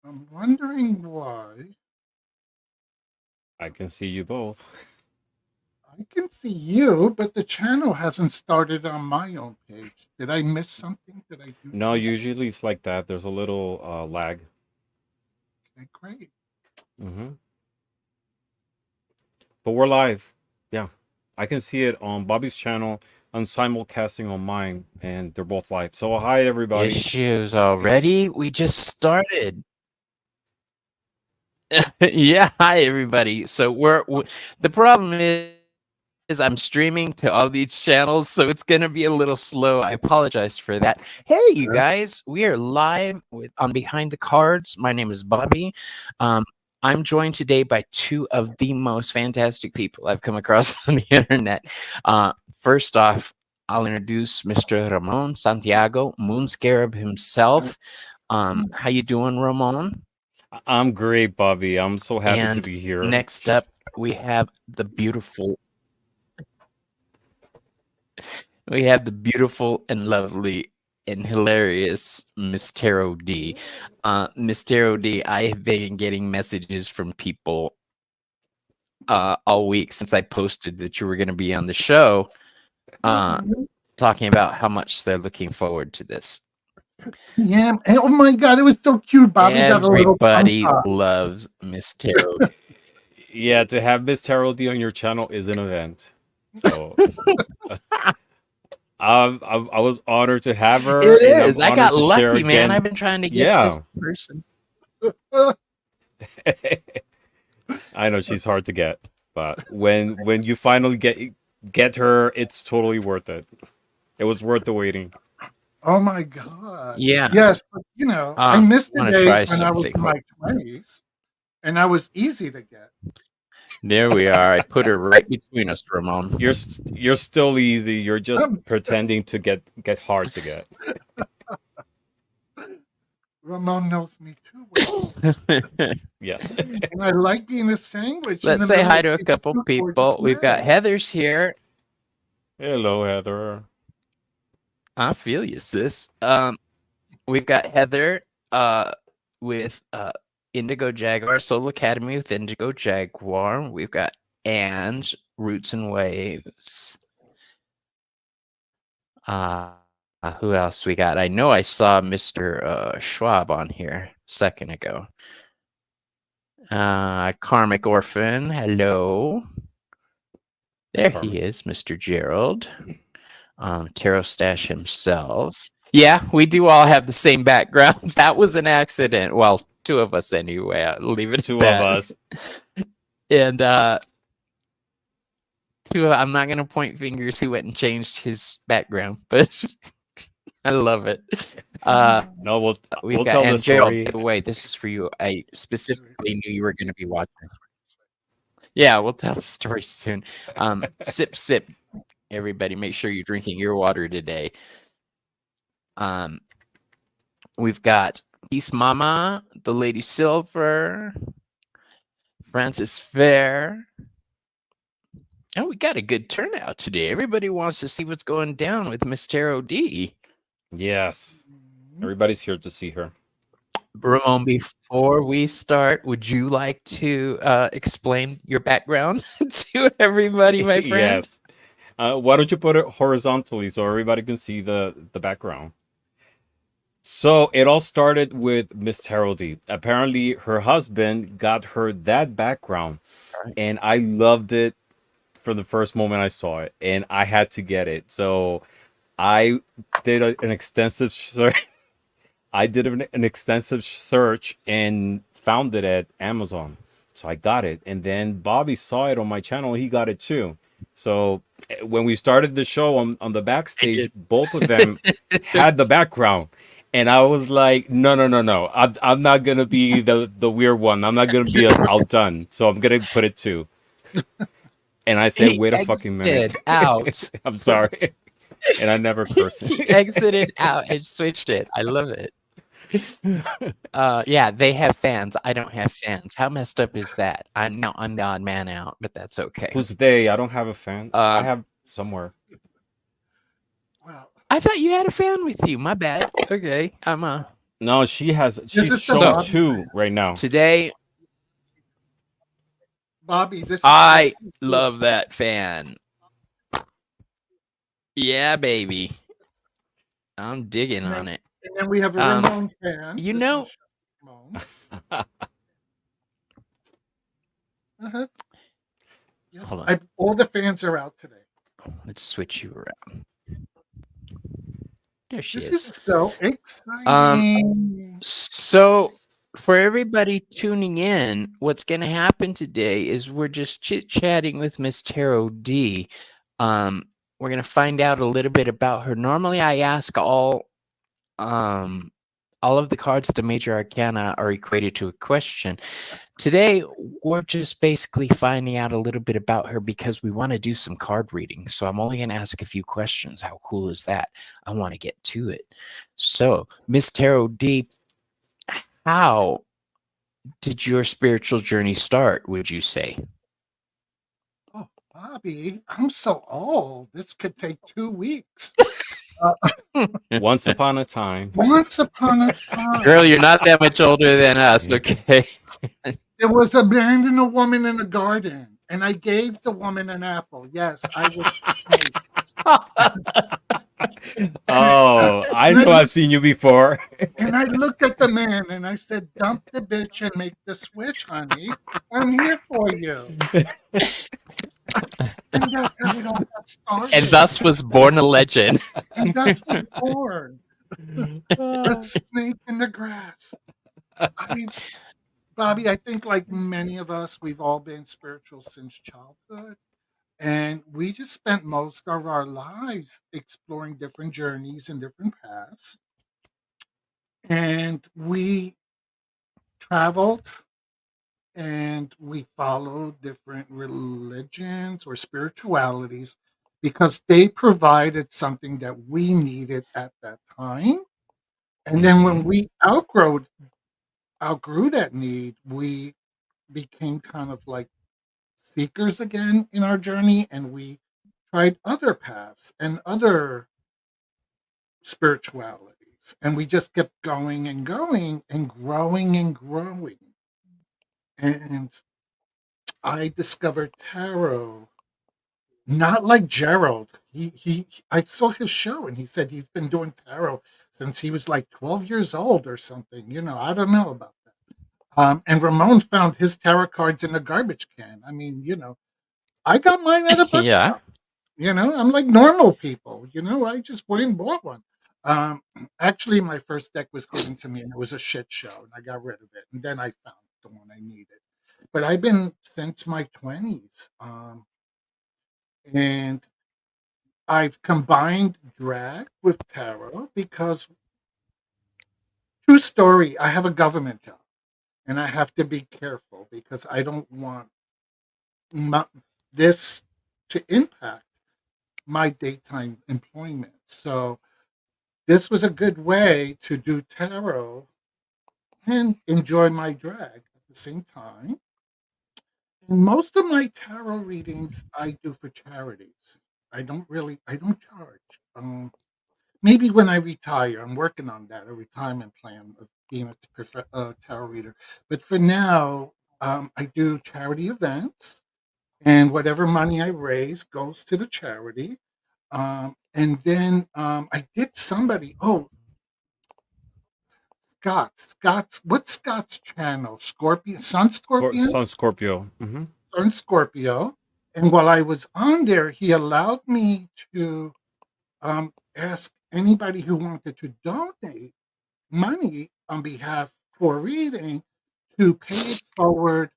I'm wondering why. I can see you both. I can see you, but the channel hasn't started on my own page. Did I miss something? Did I do No, something? usually it's like that. There's a little lag. Okay, great. Hmm. But we're live. Yeah. I can see it on Bobby's channel, on simulcasting on mine, and they're both live. So hi everybody. Issues already? We just started. Yeah, hi everybody. So the problem is I'm streaming to all these channels, so it's gonna be a little slow. I apologize for that. Hey, you guys, we are live on Behind the Cards. My name is Bobby. I'm joined today by two of the most fantastic people I've come across on the internet. First off, I'll introduce Mr. Ramon Santiago, Moon Scarab himself. How you doing, Ramon? I'm great, Bobby. I'm so happy And to be here. next up, we have the beautiful and lovely and hilarious Miss Taro D. Miss Taro D, I have been getting messages from people all week since I posted that you were going to be on the show, talking about how much they're looking forward to this. Yeah. Oh my God, it was so cute. Bobby got a little Everybody loves Miss Taro. Yeah, to have Miss Taro D on your channel is an event. So I was honored to have her. It is. I got lucky, man. I've been trying to get this person. I know she's hard to get, but when you finally get her, it's totally worth it. It was worth the waiting. Oh my God. Yeah. Yes, but I missed the days when I was in my 20s, and I was easy to get. There we are. I put her right between us, Ramon. You're still easy. You're just pretending to get hard to get. Ramon knows me too well. Yes. And I like being a sandwich. Let's say hi to a couple people. We've got Heather's here. Hello, Heather. I feel you, sis. We've got Heather with Indigo Jaguar, Soul Academy with Indigo Jaguar. We've got Ange, Roots and Waves. Who else we got? I know I saw Mr. Schwab on here a second ago. Karmic Orphan, hello. There he is, Mr. Gerald. Tarot Stash himself. Yeah, we do all have the same backgrounds. That was an accident. Well, two of us anyway. I'll leave it two of us. And I'm not gonna point fingers who went and changed his background, but I love it. No, we'll tell the story. By the way, this is for you. I specifically knew you were gonna be watching. Yeah, we'll tell the story soon. Sip. Everybody, make sure you're drinking your water today. We've got Peace Mama, the Lady Silver, Francis Fair. Oh, we got a good turnout today. Everybody wants to see what's going down with Miss Taro D. Yes. Everybody's here to see her. Ramon, before we start, would you like to explain your background to everybody, my friend? Yes. Why don't you put it horizontally so everybody can see the background? So it all started with Miss Taro D. Apparently, her husband got her that background, and I loved it for the first moment I saw it, and I had to get it. So I did an extensive search. I did an extensive search and found it at Amazon. So I got it, and then Bobby saw it on my channel. He got it too. So when we started the show on the backstage, both of them had the background. And I was like, no. I'm not going to be the weird one. I'm not going to be outdone. So I'm going to put it too. And I said, wait a fucking minute. Out. I'm sorry. And I never cursed. He exited out and switched it. I love it. Yeah, they have fans. I don't have fans. How messed up is that? I'm the odd man out, but that's okay. Who's they? I don't have a fan. I have somewhere. Well, I thought you had a fan with you. My bad. Okay, I'm No, she's is the showing Bobby two fan. right now. Today, Bobby, this is I Bobby. love that fan. Yeah, baby. I'm digging And on it. then we have a Ramon fan. You This know, is Ramon. Yes, hold on. all the fans are out today. Let's switch you around. There she This is. is so exciting. So, for everybody tuning in, what's going to happen today is we're just chit-chatting with Miss Tarot D. We're going to find out a little bit about her. Normally, I ask all of the cards at the major arcana are equated to a question. Today, we're just basically finding out a little bit about her because we want to do some card reading. So I'm only going to ask a few questions. How cool is that? I want to get to it. So, Miss Tarot D, how did your spiritual journey start, would you say? Oh, Bobby, I'm so old. This could take 2 weeks. Once upon a time. Once upon a time, Girl, you're not that much older than us, okay? there was a man and a woman in a garden, and I gave the woman an apple. Yes, I was. Oh, I know I've seen you before. And I looked at the man and I said, "Dump the bitch and make the switch, honey. I'm here for you." And that's how it all got started. And thus was born a legend. And thus was born the snake in the grass. Bobby, I think like many of us, we've all been spiritual since childhood. And we just spent most of our lives exploring different journeys and different paths. And we traveled and we followed different religions or spiritualities because they provided something that we needed at that time. And then when we outgrew that need, we became kind of like seekers again in our journey, and we tried other paths and other spiritualities, and we just kept going and going and growing and growing. And I discovered tarot not like Gerald. I saw his show and he said he's been doing tarot since he was like 12 years old or something. I don't know about that. And Ramon found his tarot cards in a garbage can. I mean, I got mine at a bookshop. Yeah. I'm like normal people. I just went and bought one. Actually, my first deck was given to me and it was a shit show, and I got rid of it. And then I found the one I needed. But I've been since my 20s, and I've combined drag with tarot because, true story, I have a government job, and I have to be careful because I don't want this to impact my daytime employment. So this was a good way to do tarot and enjoy my drag at the same time. And most of my tarot readings I do for charities. I don't charge. Maybe when I retire, I'm working on that, a retirement plan of being a tarot reader. But for now, I do charity events, and whatever money I raise goes to the charity. And then I did somebody. Oh, what's Scott's channel? Scorpio, Sun Scorpion, Sun Scorpio. Sun Scorpio. And while I was on there, he allowed me to ask anybody who wanted to donate money on behalf for reading to pay it forward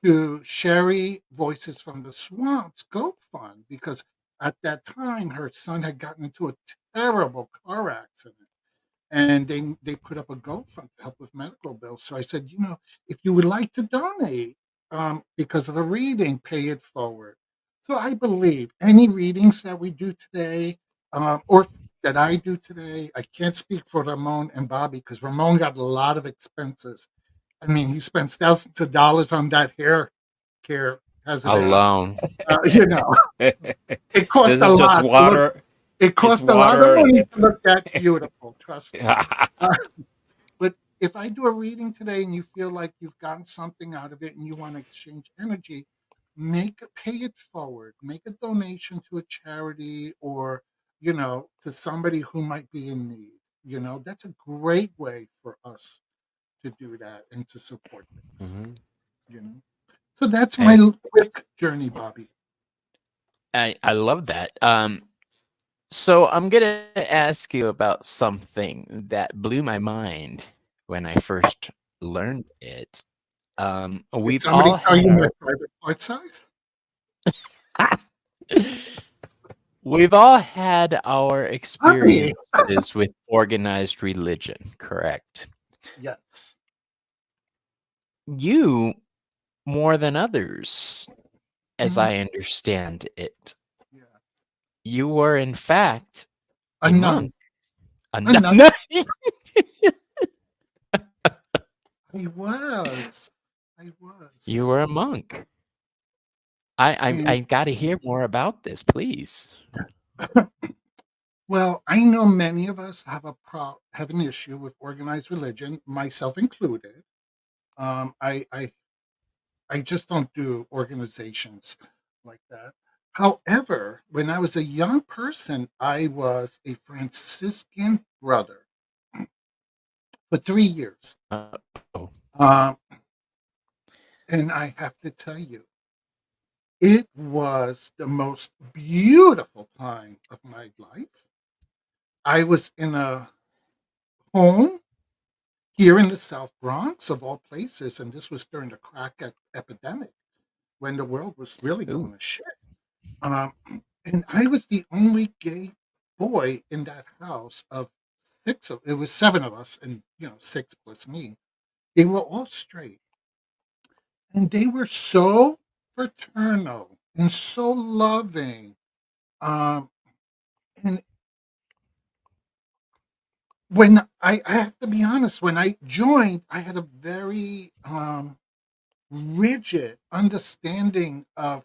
to Sherry Voices from the Swamps GoFund, because at that time her son had gotten into a terrible car accident, and they put up a GoFund to help with medical bills. So I said, if you would like to donate because of a reading, pay it forward. So I believe any readings that we do today, or that I do today, I can't speak for Ramon and Bobby because Ramon got a lot of expenses. I mean, he spends thousands of dollars on that hair care Alone. It costs a This is just lot. water. It costs a lot of money to look that beautiful. Trust me. if I do a reading today and you feel like you've gotten something out of it and you want to exchange energy, pay it forward, make a donation to a charity or, to somebody who might be in need. That's a great way for us to do that and to support things, Mhm. you know. So that's my I quick journey, Bobby. I love that. So I'm gonna ask you about something that blew my mind when I first learned it. Did We've somebody all tell had you my our private part size? we've all had our Bobby. experiences with organized religion, correct? Yes. You more than others, as Mhm. I understand it. Yeah. You were in fact A a monk. nun. A A nun. nun. I was. I was. You were a monk. I And got to hear more about this, please. well, I know many of us have an issue with organized religion, myself included. I just don't do organizations like that. However, when I was a young person, I was a Franciscan brother for 3 years. Oh, Um, and I have to tell you, it was the most beautiful time of my life. I was in a home here in the South Bronx, of all places, and this was during the epidemic when the world was really ooh, going to shit. Um, and I was the only gay boy in that house of it was seven of us, and six plus me. They were all straight, and they were so fraternal and so loving. Um, and when I have to be honest, when I joined, I had a very rigid understanding of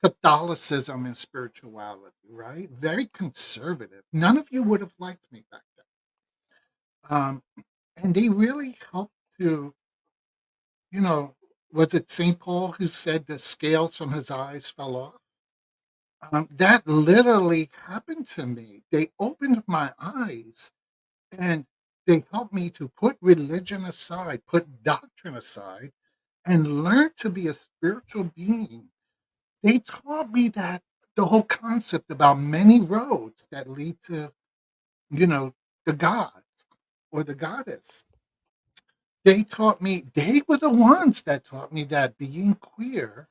Catholicism and spirituality, right? Very conservative. None of you would have liked me back then. And they really helped to, you know, was it St. Paul who said the scales from his eyes fell off? That literally happened to me. They opened my eyes and they helped me to put religion aside, put doctrine aside, and learn to be a spiritual being. They taught me that the whole concept about many roads that lead to, you know, the God or the goddess. They were the ones that taught me that being queer,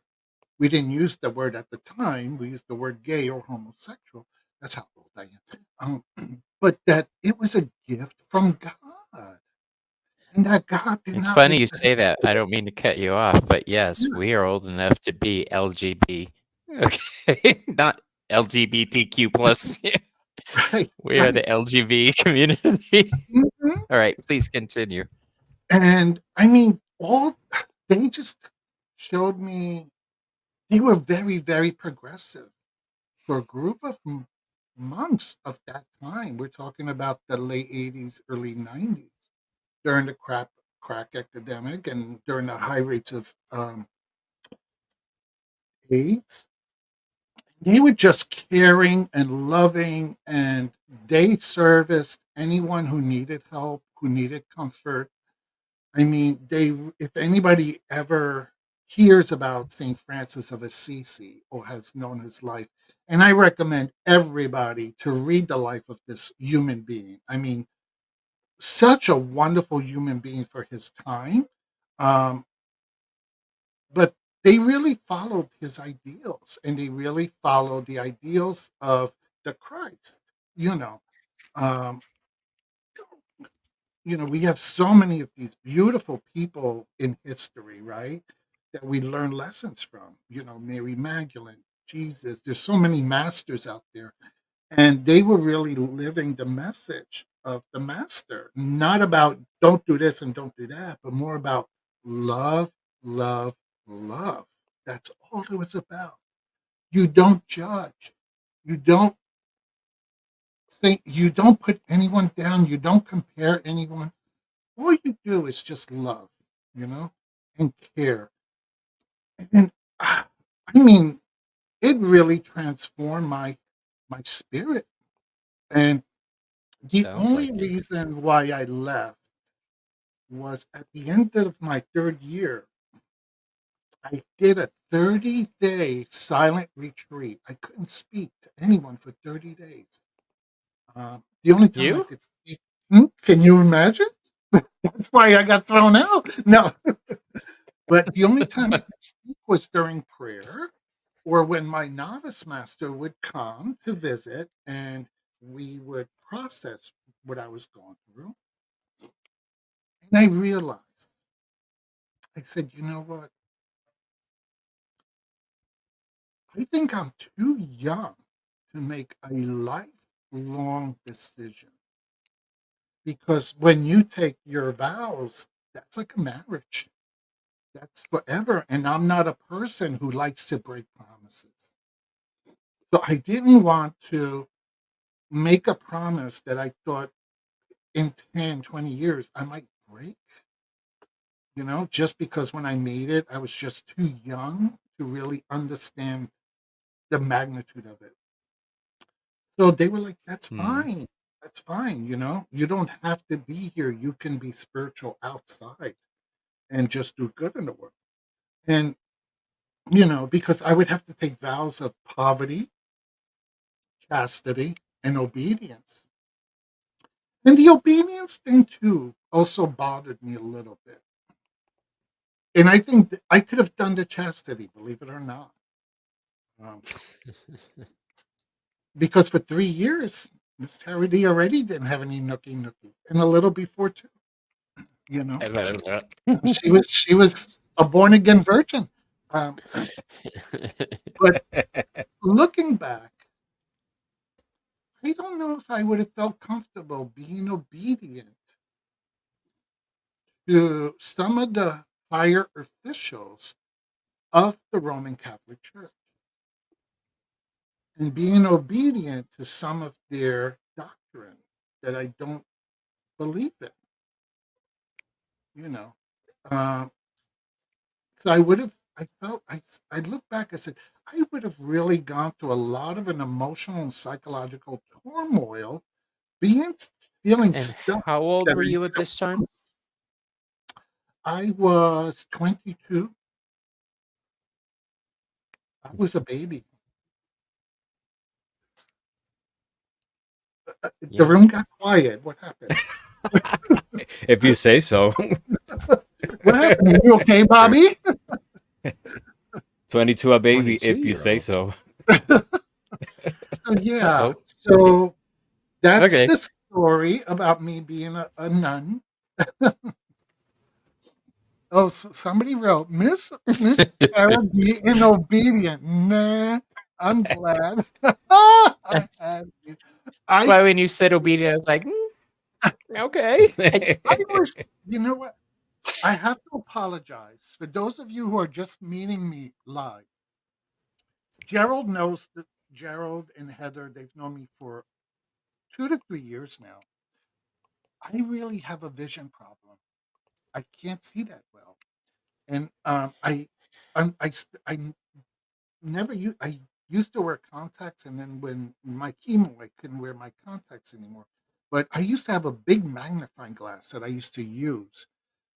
we didn't use the word at the time, we used the word gay or homosexual. That's how old I am. But that it was a gift from God and that God did it's not funny make you say that. I don't mean to cut you off, but yes, the we are old enough to be LGBT. Okay, not LGBTQ plus. right, We are right. the LGB community. Mhm. All right, please continue. And I mean, all they just showed me they were very, very progressive for a group of monks of that time. We're talking about the late 80s, early 90s, during the crack epidemic and during the high rates of AIDS. They were just caring and loving, and they serviced anyone who needed help, who needed comfort. I mean, if anybody ever hears about St. Francis of Assisi or has known his life, and I recommend everybody to read the life of this human being. I mean, such a wonderful human being for his time. Um, but they really followed his ideals and they really followed the ideals of the Christ, you know. Um, we have so many of these beautiful people in history, right? That we learn lessons from, Mary Magdalene, Jesus. There's so many masters out there. And they were really living the message of the master, not about don't do this and don't do that, but more about love, love, love. That's all it was about. You don't judge. You don't you don't put anyone down. You don't compare anyone. all you do is just love, you know, and care. And I mean, it really transformed my spirit. And the Sounds only like it. reason why I left was at the end of my third year, I did a 30-day silent retreat. I couldn't speak to anyone for 30 days. The only time I You? could speak, can you imagine? That's why I got thrown out. No, but the only time I could speak was during prayer or when my novice master would come to visit and we would process what I was going through. And I realized, I said, you know what? I think I'm too young to make a lifelong decision because when you take your vows, that's like a marriage. That's forever. And I'm not a person who likes to break promises. So I didn't want to make a promise that I thought in 10, 20 years I might break, just because when I made it, I was just too young to really understand the magnitude of it. So they were like, that's Hmm. fine. That's fine. You don't have to be here. You can be spiritual outside and just do good in the world. And, because I would have to take vows of poverty, chastity, and obedience. And the obedience thing, too, also bothered me a little bit. And I think that I could have done the chastity, believe it or not. Um, because for 3 years, Miss Tarady already didn't have any nookie nookie. And a little before, too, you know. She was a born again virgin. Um, but looking back, I don't know if I would have felt comfortable being obedient to some of the higher officials of the Roman Catholic Church and being obedient to some of their doctrine that I don't believe in, you know. Uh, so I felt, I look back, I said, I would have really gone through a lot of an emotional and psychological turmoil, being feeling And stuck how old that were you at this time? I was 22. I was a baby. The room Yes. got quiet. What happened? If you say so. What happened? Are you okay, Bobby? 22 a baby, if you say 22-year-old. so. So yeah. Uh-oh. So that's Okay. the story about me being a nun. Oh, so somebody wrote Miss Sarah being obedient. Nah, I'm glad. I That's had you. that's I why when you said obedient, I was like, okay. I was. You know what? I have to apologize for those of you who are just meeting me live. Gerald knows that Gerald and Heather. They've known me for 2 to 3 years now. I really have a vision problem. I can't see that well, and I never I used to wear contacts, and then when my chemo, I couldn't wear my contacts anymore. But I used to have a big magnifying glass that I used to use.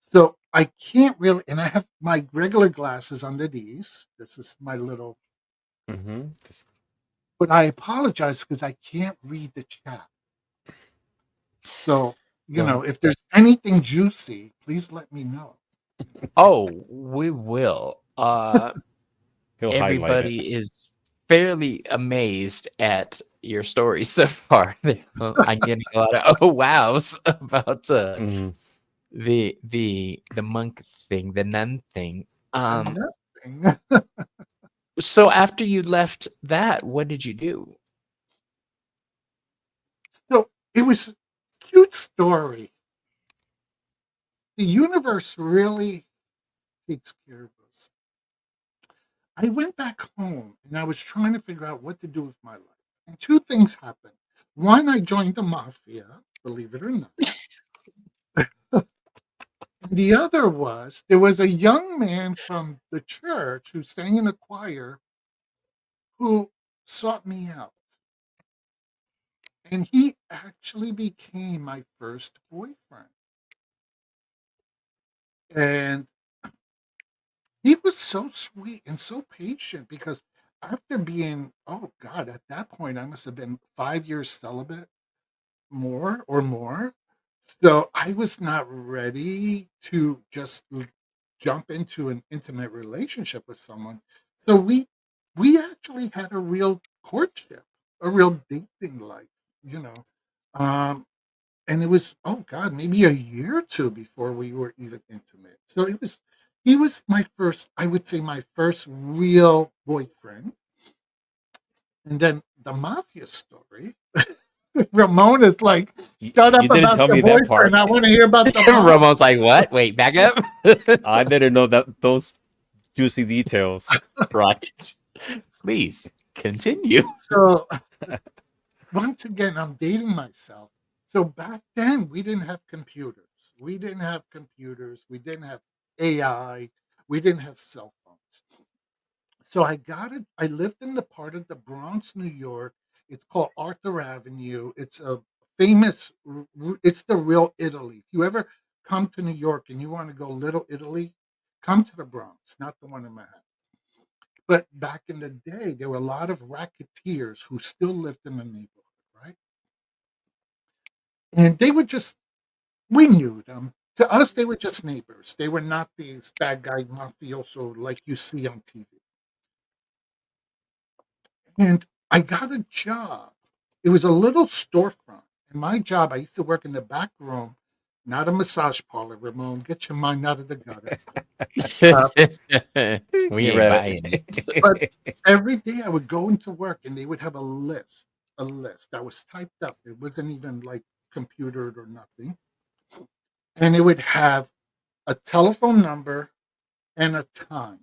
So I can't really, and I have my regular glasses under these. This is my little, Hmm. but I apologize because I can't read the chat. So, Well, if there's anything juicy, please let me know. oh, we will. He'll highlight it. Everybody is fairly amazed at your story so far. I'm getting a lot of oh wows about Hmm. the monk thing, the nun thing. Nothing. So after you left that, what did you do? So it was a cute story. The universe really takes care of us. I went back home and I was trying to figure out what to do with my life. And two things happened. One, I joined the mafia, believe it or not. The other was there was a young man from the church who sang in the choir who sought me out. And he actually became my first boyfriend. And he was so sweet and so patient because after being, oh God, at that point, I must have been 5 years celibate, more. So I was not ready to just jump into an intimate relationship with someone. So we actually had a real courtship, a real dating life, you know. Um, and it was, oh God, maybe a year or two before we were even intimate. So he was my first, I would say, my first real boyfriend. And then the mafia story. Ramon is like, shut You up didn't about tell your me that part. boyfriend. I want to hear about the mafia. Ramon's like, what? Wait, back up. I didn't know that those juicy details. Right. Please continue. So once again, I'm dating myself. So back then, we didn't have computers. We didn't have computers. We didn't have AI. We didn't have cell phones. So I got it. I lived in the part of the Bronx, New York. It's called Arthur Avenue. It's a famous. It's the real Italy. If you ever come to New York and you want to go Little Italy, come to the Bronx, not the one in Manhattan. But back in the day, there were a lot of racketeers who still lived in the neighborhood, right? And they were just, we knew them. To us, they were just neighbors. They were not these bad guy mafioso like you see on TV. And I got a job. It was a little storefront. And my job, I used to work in the back room, not a massage parlor, Ramon. Get your mind out of the gutter. Uh, We You ain't read buying it. it. but every day I would go into work and they would have a list that was typed up. It wasn't even like computered or nothing. And it would have a telephone number and a time.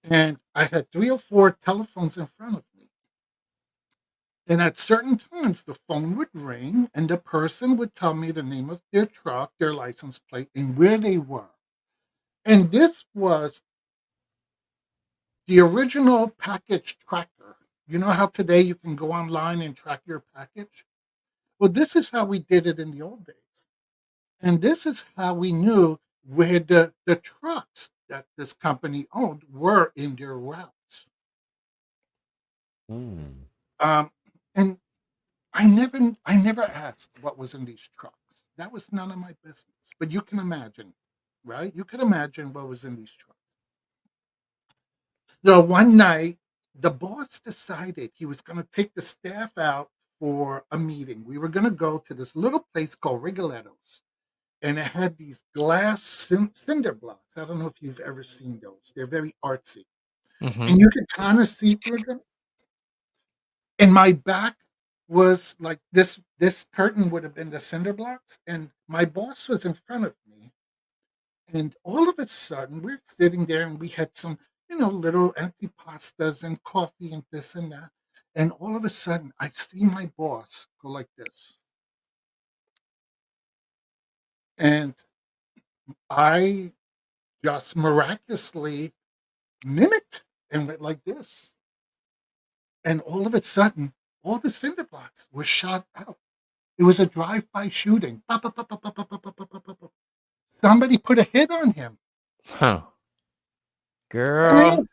And I had 3 or 4 telephones in front of me. And at certain times, the phone would ring and the person would tell me the name of their truck, their license plate, and where they were. And this was the original package tracker. You know how today you can go online and track your package? Well, this is how we did it in the old days. And this is how we knew where the trucks that this company owned were in their routes. Hmm. And I never asked what was in these trucks. That was none of my business. But you can imagine, right? You can imagine what was in these trucks. So one night, the boss decided he was going to take the staff out for a meeting. We were going to go to this little place called Rigoletto's, and it had these glass cinder blocks. I don't know if you've ever seen those. They're very artsy, Mhm. and you could kind of see through them. And my back was like this. This curtain would have been the cinder blocks, and my boss was in front of me. And all of a sudden, we're sitting there and we had some, little empty pastas and coffee and this and that. And all of a sudden, I see my boss go like this. And I just miraculously mimicked and went like this. And all of a sudden, all the cinder blocks were shot out. It was a drive-by shooting. Pop, pop, pop, pop, pop, pop, pop, pop, pop, pop, pop. Somebody put a hit on him. Huh. And Girl.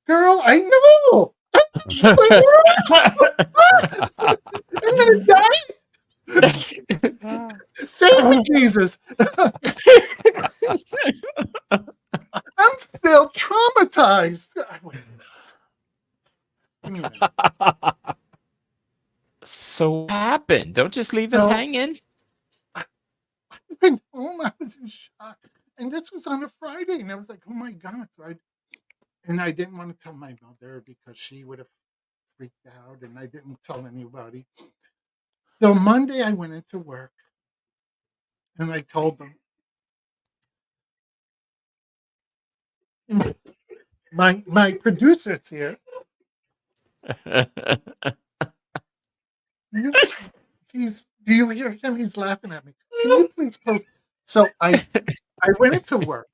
girl, I know. I'm gonna die. Save me, Jesus. I'm still traumatized. Give me a minute. So what happened? Don't just leave us So hanging. I went home. I was in shock. And this was on a Friday. And I was like, oh my God. And I didn't want to tell my mother because she would have freaked out. And I didn't tell anybody. So Monday I went into work and I told them, my producer's here. Do you hear him? He's laughing at me. Can you please close? So I went into work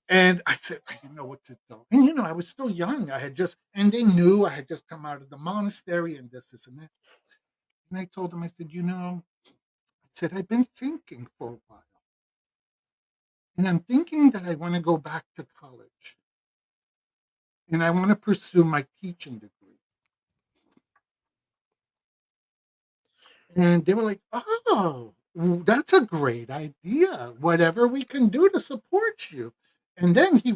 and I said, I didn't know what to do. And, I was still young. And they knew I had just come out of the monastery and this, and that. And I told them, I said, I've been thinking for a while. And I'm thinking that I want to go back to college. And I want to pursue my teaching degree. And they were like, oh, that's a great idea. Whatever we can do to support you. And then he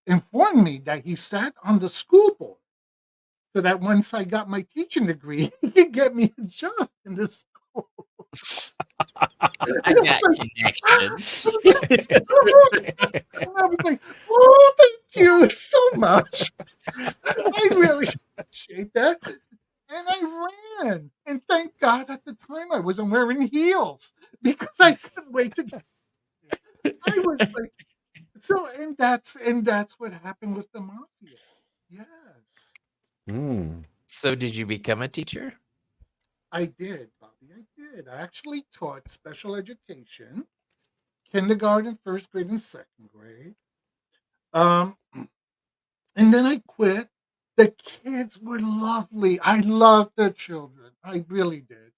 informed me that he sat on the school board so that once I got my teaching degree, he could get me a job in the school. I got connections. And I was like, oh, thank you so much. I really appreciate that. And I ran. And thank God at the time I wasn't wearing heels because I couldn't wait to get there. I was like, and that's what happened with the mafia. Yes. So did you become a teacher? I did, Bobby. I did. I actually taught special education, kindergarten, first grade, and second grade. And then I quit. The kids were lovely. I loved the children. I really did.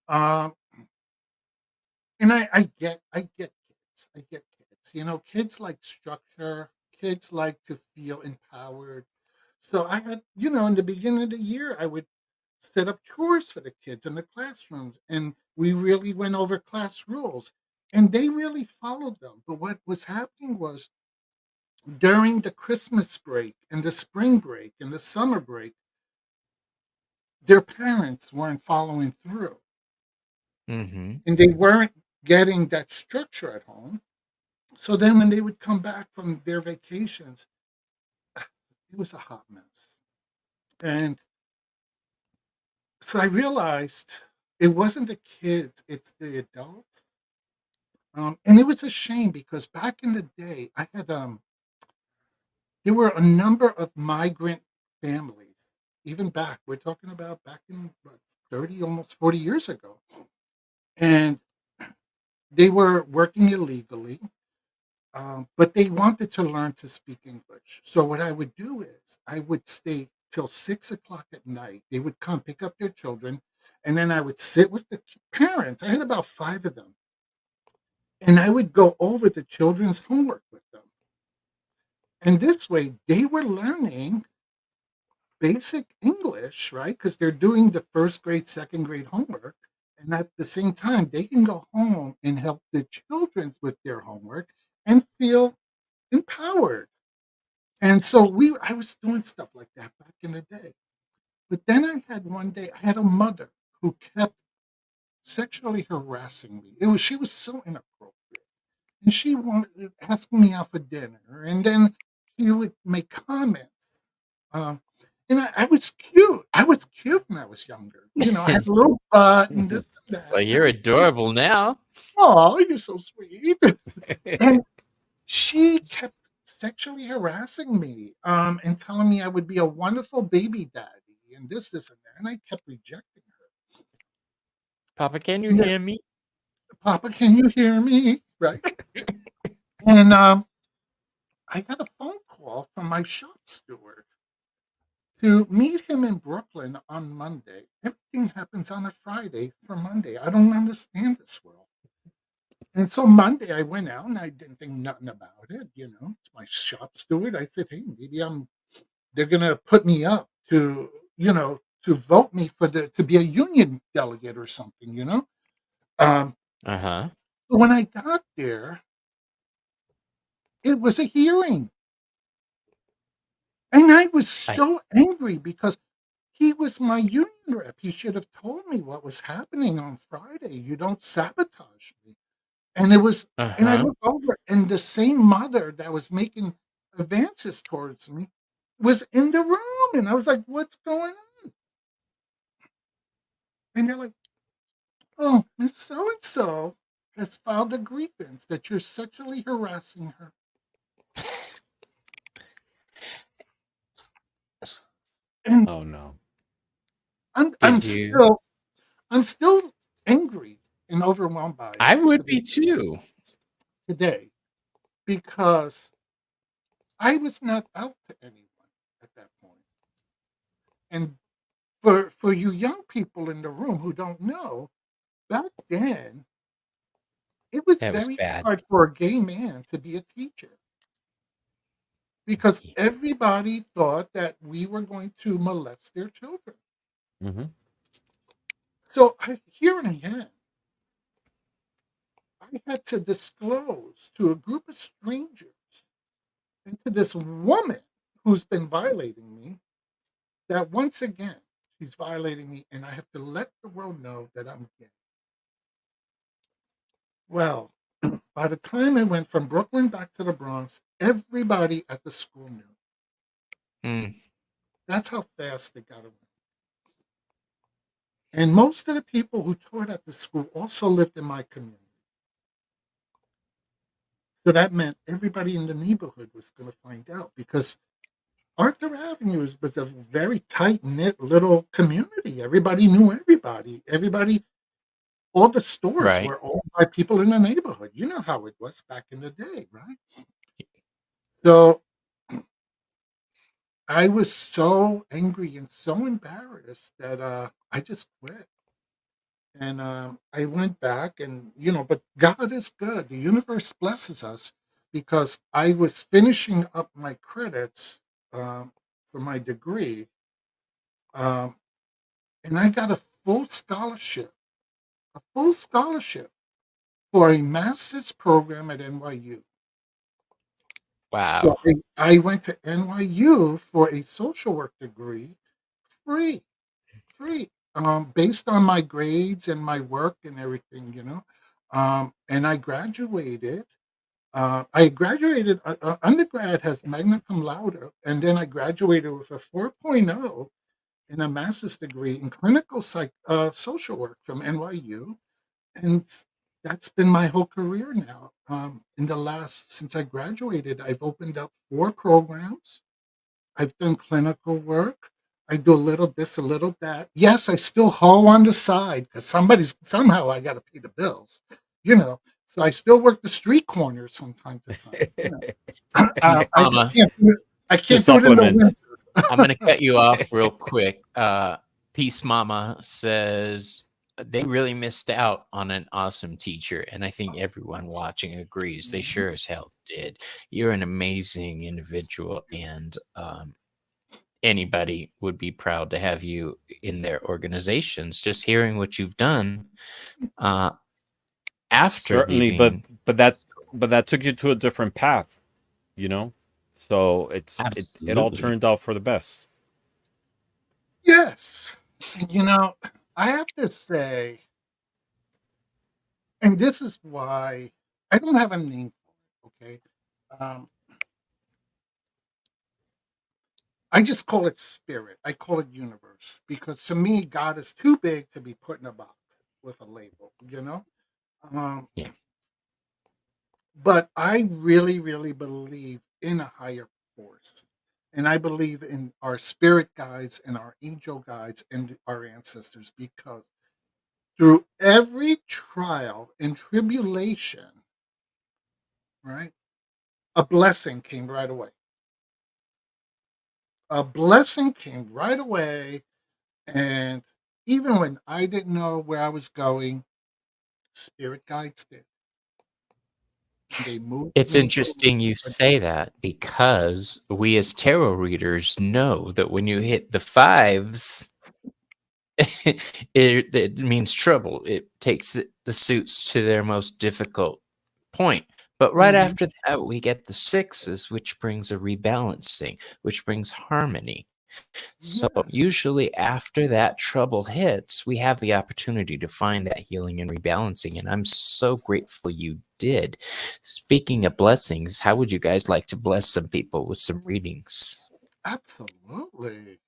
Um, and I get kids. I get kids. Kids like structure. Kids like to feel empowered. So I had, in the beginning of the year, I would set up chores for the kids in the classrooms, and we really went over class rules, and they really followed them. But what was happening was during the Christmas break and the spring break and the summer break, their parents weren't following through, Mm-hmm. and they weren't getting that structure at home. So then when they would come back from their vacations, it was a hot mess. And so I realized it wasn't the kids, it's the adults. And it was a shame because back in the day, I had there were a number of migrant families, even we're talking about back in 30, almost 40 years ago. And they were working illegally, but they wanted to learn to speak English. So what I would do is I would stay till 6 o'clock at night. They would come pick up their children, and then I would sit with the parents. I had about 5 of them, and I would go over the children's homework with them. And this way, they were learning basic English, right? Because they're doing the first grade, second grade homework. And at the same time, they can go home and help the children with their homework and feel empowered. And so I was doing stuff like that back in the day. But then one day, I had a mother who kept sexually harassing me. She was so inappropriate. And she wanted asking me out for dinner. And then she would make comments. And I was cute. I was cute when I was younger. I had a little butt and this and that. Well, you're adorable now. Oh, you're so sweet. And she kept sexually harassing me and telling me I would be a wonderful baby daddy and this, and that. And I kept rejecting her. Papa, can you hear me? Papa, can you hear me? Right. And I got a phone call from my shop steward to meet him in Brooklyn on Monday. Everything happens on a Friday for Monday. I don't understand this world. And so Monday I went out and I didn't think nothing about it. It's my shop steward. I said, hey, maybe they're going to put me up to vote me to be a union delegate or something, Uh-huh. But when I got there, it was a hearing. And I was so angry because he was my union rep. He should have told me what was happening on Friday. You don't sabotage me. And it was, and I looked over, and the same mother that was making advances towards me was in the room. And I was like, what's going on? And they're like, oh, Miss So-and-so has filed a grievance that you're sexually harassing her. And Oh no. I'm still angry and overwhelmed by it. I would be too. today because I was not out to anyone at that point. And for you young people in the room who don't know, back then it was That was very bad. hard for a gay man to be a teacher because everybody thought that we were going to molest their children. Mm-hmm. So here I am. I had to disclose to a group of strangers and to this woman who's been violating me that once again she's violating me and I have to let the world know that I'm gay. Well, by the time I went from Brooklyn back to the Bronx, everybody at the school knew. Mm. That's how fast it got away. And most of the people who taught at the school also lived in my community. So that meant everybody in the neighborhood was going to find out because Arthur Avenue was a very tight knit little community. Everybody knew everybody. All the stores Right. were owned by people in the neighborhood. You know how it was back in the day, right? So I was so angry and so embarrassed that I just quit. And I went back and, but God is good. The universe blesses us because I was finishing up my credits for my degree. Um, and I got a full scholarship for a master's program at NYU. So Wow. I went to NYU for a social work degree, free, free, based on my grades and my work and everything. And I graduated. I graduated, undergrad has magna cum laude, and then I graduated with a 4.0 in a master's degree in social work from NYU. And that's been my whole career now. Since I graduated, I've opened up 4 programs. I've done clinical work. I do a little this, a little that. Yes, I still hoe on the side because somehow I got to pay the bills, you know. So I still work the street corners from time to time. Peace, I just Mama. can't do it. I To can't do it in the supplement. winter. I'm going to cut you off real quick. Peace Mama says they really missed out on an awesome teacher. And I think everyone watching agrees. They sure as hell did. You're an amazing individual. And anybody would be proud to have you in their organizations. Just hearing what you've done after Certainly, but leaving. but that but that took you to a different path, you know. So it all Absolutely. turned out for the best. Yes. And I have to say, and this is why I don't have a name for it, okay? Um, I just call it spirit. I call it universe because to me, God is too big to be put in a box with a label. Um, Yeah. but I really, really believe in a higher force. And I believe in our spirit guides and our angel guides and our ancestors because through every trial and tribulation, right, a blessing came right away. A blessing came right away. And even when I didn't know where I was going, spirit guides did. And they moved It's me to interesting you say that because we as tarot readers know that when you hit the fives, it means trouble. It takes the suits to their most difficult point. But right Mhm. after that, we get the sixes, which brings a rebalancing, which brings harmony. So Yeah, usually after that trouble hits, we have the opportunity to find that healing and rebalancing. And I'm so grateful you did. Speaking of blessings, how would you guys like to bless some people with some readings? absolutely.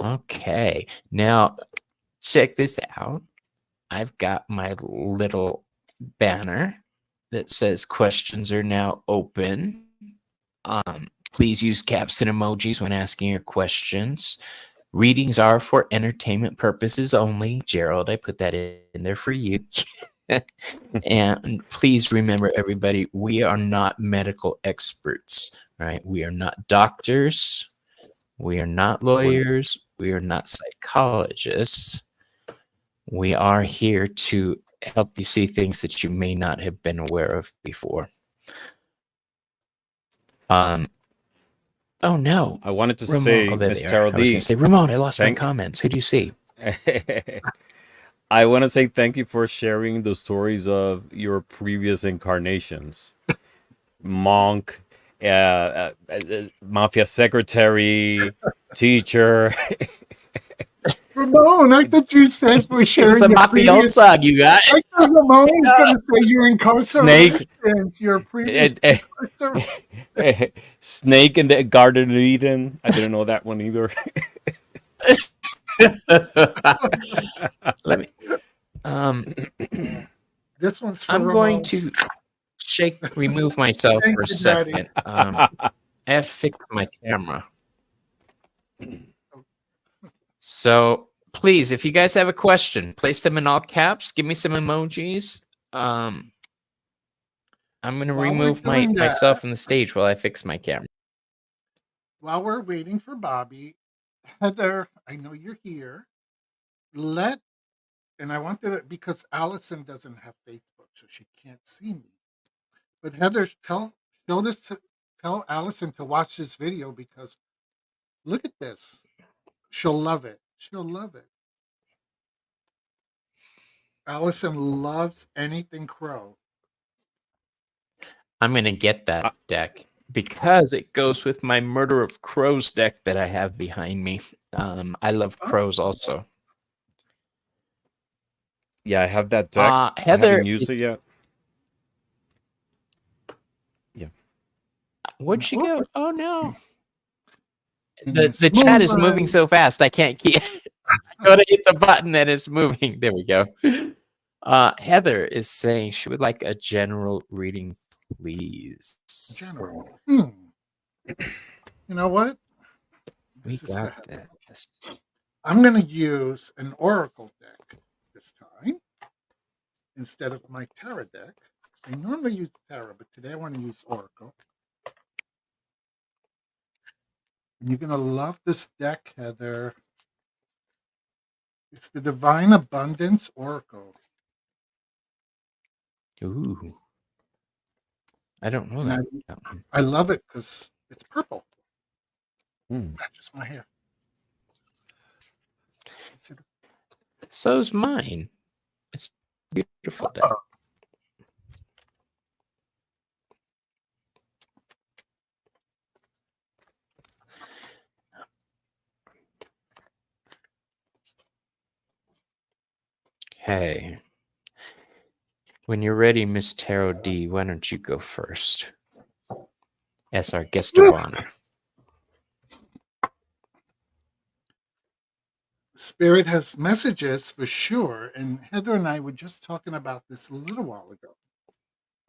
Okay. Now, check this out. I've got my little banner that says questions are now open. Please use caps and emojis when asking your questions. Readings are for entertainment purposes only. Gerald, I put that in there for you. And please remember, everybody, we are not medical experts, right? We are not doctors. We are not lawyers. We are not psychologists. We are here to help you see things that you may not have been aware of before. Oh no. I wanted to Ramon. say, Oh, there Miss they are. I was going Terrell to say, Ramon, I lost my thank comments. Who do you see? I want to say thank you for sharing the stories of your previous incarnations. Monk, mafia secretary, teacher. Ramon, I thought you said we're It's sharing a your previous. mafiosa, you guys. I thought Ramon was going to say your Snake. incarcerations, your previous incarcerations. Snake in the Garden of Eden. I didn't know that one either. Let me. This one's for I'm Ramon. going to remove myself Thank for a you, Daddy. second. I have to fix my camera. So please, if you guys have a question, place them in all caps. Give me some emojis. I'm going to While we're remove doing that- myself from the stage while I fix my camera. While we're waiting for Bobby, Heather, I know you're here. And I wanted to, because Allison doesn't have Facebook, so she can't see me. But Heather, tell Allison to watch this video because look at this. She'll love it. She'll love it. Allison loves anything crow. I'm going to get that deck because it goes with my Murder of Crows deck that I have behind me. I love crows also. Yeah, I have that deck. Heather, I haven't used it yet. Yeah. Where'd she go? Oh no. In The this chat is moment. moving so fast I can't keep I gotta hit the button and it's moving. There we go. Heather is saying she would like a general reading, please. General. You know what? We This is for got Heather. this. I'm going to use an Oracle deck this time instead of my Tarot deck. I normally use Tarot, but today I want to use Oracle. And you're going to love this deck, Heather. It's the Divine Abundance Oracle. Ooh. I don't know that. I love it because it's purple. Matches my hair. So's mine. It's beautiful deck. Okay. When you're ready, Miss Tarot D, why don't you go first? As our guest of honor. Spirit has messages for sure. And Heather and I were just talking about this a little while ago.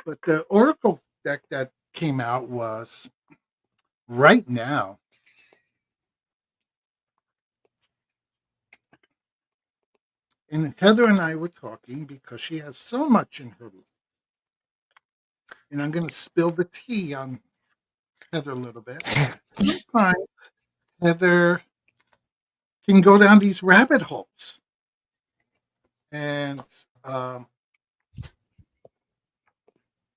But the Oracle deck that came out was right now. And Heather and I were talking because she has so much in her life. And I'm going to spill the tea on Heather a little bit. Sometimes Heather can go down these rabbit holes. And,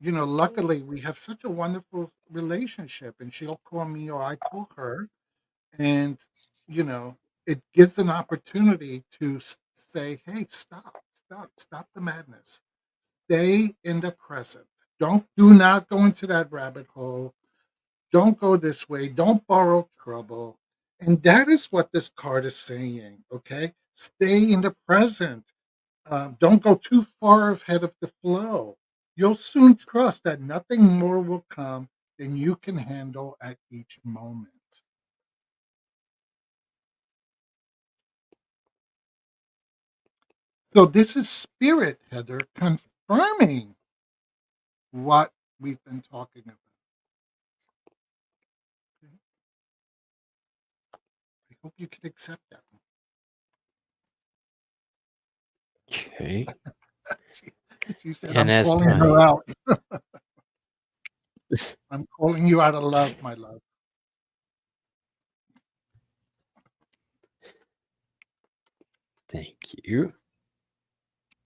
luckily we have such a wonderful relationship. And she'll call me or I call her. And, it gives an opportunity to say, hey, stop the madness. Stay in the present. Do not go into that rabbit hole. Don't go this way. Don't borrow trouble. And that is what this card is saying. Okay. Stay in the present. Don't go too far ahead of the flow. You'll soon trust that nothing more will come than you can handle at each moment. So this is Spirit, Heather, confirming what we've been talking about. I hope you can accept that one. Okay. She said, And I'm as calling my her out. I'm calling you out of love, my love. thank you.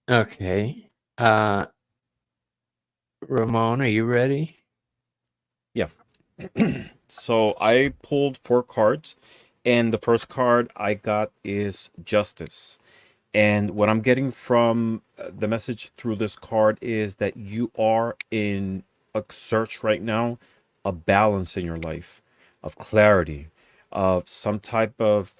Okay. Ramon, are you ready? Yeah. So I pulled 4 cards, and the first card I got is Justice. And what I'm getting from the message through this card is that you are in a search right now of balance in your life, of clarity, of some type of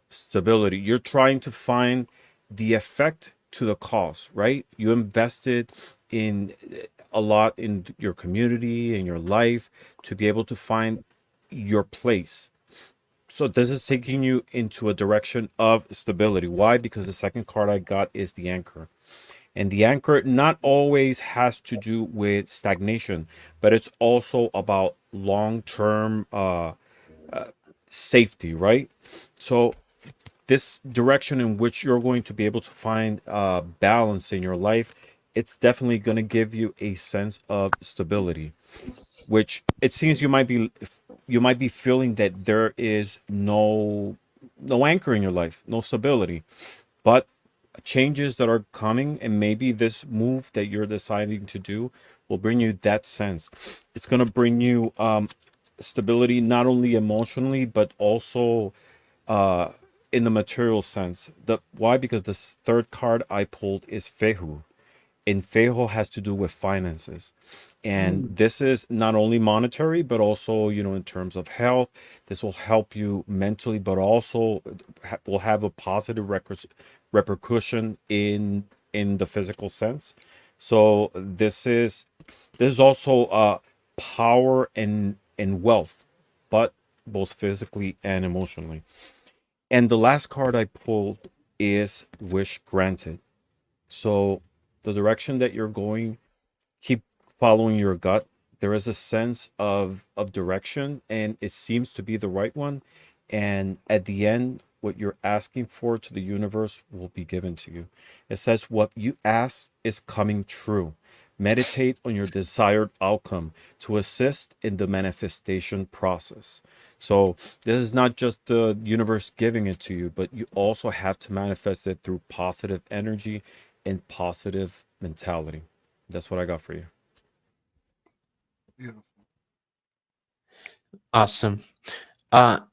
stability. You're trying to find the effect to the cause, right? You invested in a lot in your community and your life to be able to find your place. So this is taking you into a direction of stability. Why? Because the second card I got is the anchor. And the anchor not always has to do with stagnation, but it's also about long-term safety, right? So this direction in which you're going to be able to find balance in your life, it's definitely going to give you a sense of stability, which it seems you might be feeling that there is no anchor in your life, no stability. But changes that are coming, and maybe this move that you're deciding to do will bring you that sense. It's going to bring you stability, not only emotionally but also uh in the material sense. The why? Because the third card I pulled is Fehu, and Feho has to do with finances. And this is not only monetary, but also, in terms of health. This will help you mentally, but also will have a positive repercussion in the physical sense. So this is also power and wealth, but both physically and emotionally. And the last card I pulled is Wish Granted. So the direction that you're going, keep following your gut. There is a sense of direction, and it seems to be the right one. And at the end, what you're asking for to the universe will be given to you. It says what you ask is coming true. Meditate on your desired outcome to assist in the manifestation process. So this is not just the universe giving it to you, but you also have to manifest it through positive energy and positive mentality. That's what I got for you. Beautiful. Awesome.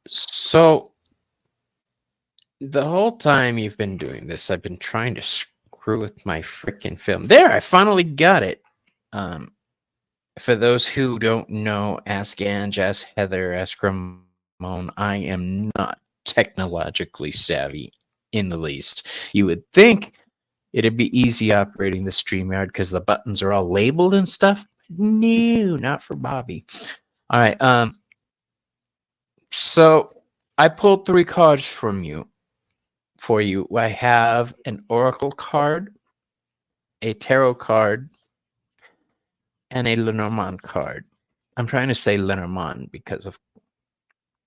So the whole time you've been doing this, I've been trying to screw with my freaking film. There, I finally got it. For those who don't know, ask Ange, ask Heather, ask Ramon. I am not technologically savvy in the least. You would think it'd be easy operating the StreamYard because the buttons are all labeled and stuff. No, not for Bobby. All right. So I pulled 3 cards from you for you. I have an Oracle card, a Tarot card, and a Lenormand card. I'm trying to say Lenormand because of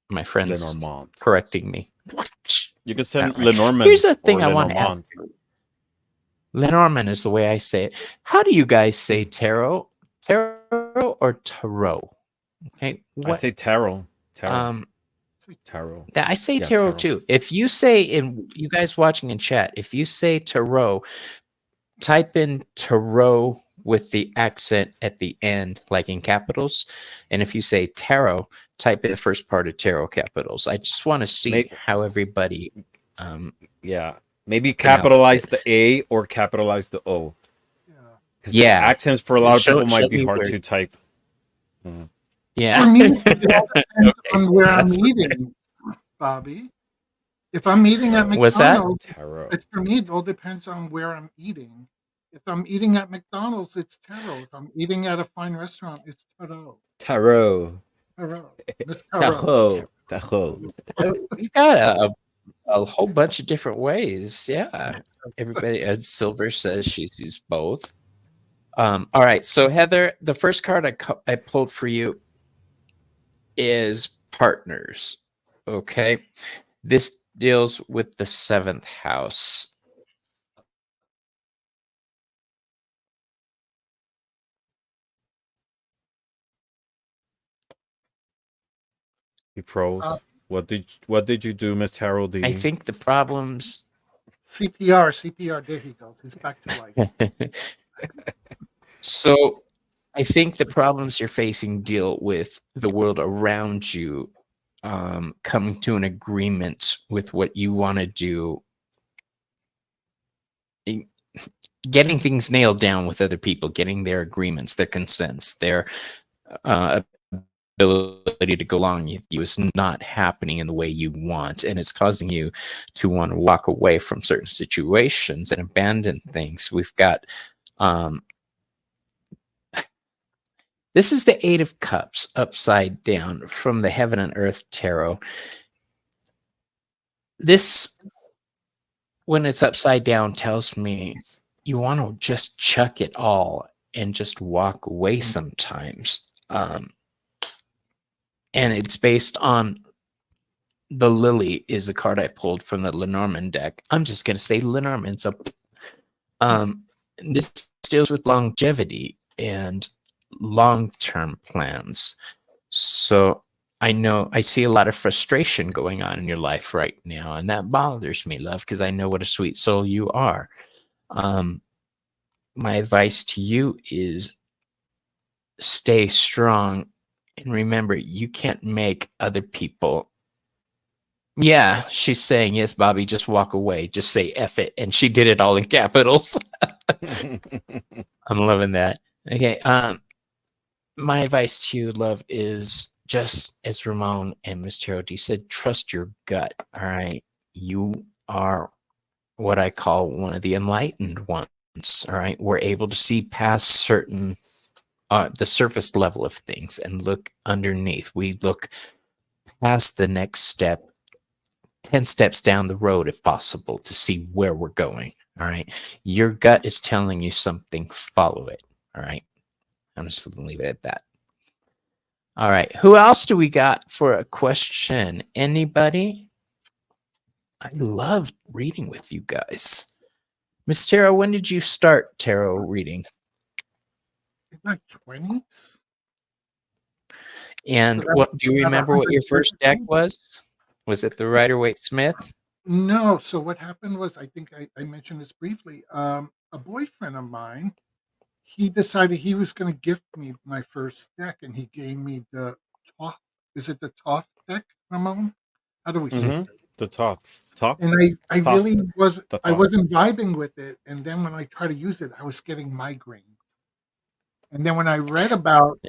my friends Lenormand. correcting me. You could send Right. Here's Lenormand the or thing I want to ask. Lenormand. Lenormand is the way I say it. How do you guys say tarot? Tarot or tarot? Okay. I say tarot. Tarot. Um Tarot. I say Yeah, tarot tarot. too. If you say in you guys watching in chat, if you say tarot, type in tarot with the accent at the end, like in capitals. And if you say tarot, type in the first part of tarot capitals. I just want to see how everybody Yeah. Maybe pronounce capitalize it. the A or capitalize the O. Yeah. Because the Yeah. accents for a lot of people Show might be me hard where. to type. Mm. Yeah. For me, it all depends Okay, on so where I'm that's eating, Bobby. If I'm eating at what's that? McDonald's, Tarot. it's for me, it all depends on where I'm eating. If I'm eating at McDonald's, it's taro. If I'm eating at a fine restaurant, it's taro. Tarot. Taro. Miss Taro. Tarot. Tarot. You got a whole bunch of different ways. Yeah. Everybody, as Silver says, she's used both. All right. So Heather, the first card I pulled for you is partners. Okay. This deals with the 7th house. He froze. What did you do, Miss Harold I D? think the problems. CPR. There he goes. He's back to life. So I think the problems you're facing deal with the world around you, coming to an agreement with what you want to do, getting things nailed down with other people, getting their agreements, their consents, their uh, ability to go along with you is not happening in the way you want, and it's causing you to want to walk away from certain situations and abandon things. We've got this is the Eight of Cups upside down from the Heaven and Earth Tarot. This, when it's upside down, tells me you want to just chuck it all and just walk away sometimes. And it's based on the Lily is a card I pulled from the Lenormand deck. I'm just going to say Lenormand. So this deals with longevity and long-term plans. So I know I see a lot of frustration going on in your life right now, and that bothers me, love, because I know what a sweet soul you are. My advice to you is stay strong and remember you can't make other people. Yeah, she's saying, yes, Bobby, just walk away. Just say F it. And she did it all in capitals. I'm loving that. Okay. My advice to you, love, is just as Ramon and Miss Charity said, trust your gut. All right. You are what I call one of the enlightened ones. All right. We're able to see past certain, the surface level of things and look underneath. We look past the next step, 10 steps down the road, if possible, to see where we're going. All right. Your gut is telling you something, follow it. All right. I'm just going to leave it at that. All right. Who else do we got for a question? Anybody? I love reading with you guys. Miss Tara, when did you start tarot reading? In my 20s. And So what do you remember what your first deck ago? was? Was it the Rider-Waite-Smith? No. So what happened was, I think I mentioned this briefly. A boyfriend of mine, he decided he was going to gift me my first deck, and he gave me the Toth. Is it the Toth deck, Ramon? How do we say it? The top. And I Toth. really The I Toth. wasn't vibing with it. And then when I tried to use it, I was getting migraines. And then when I read about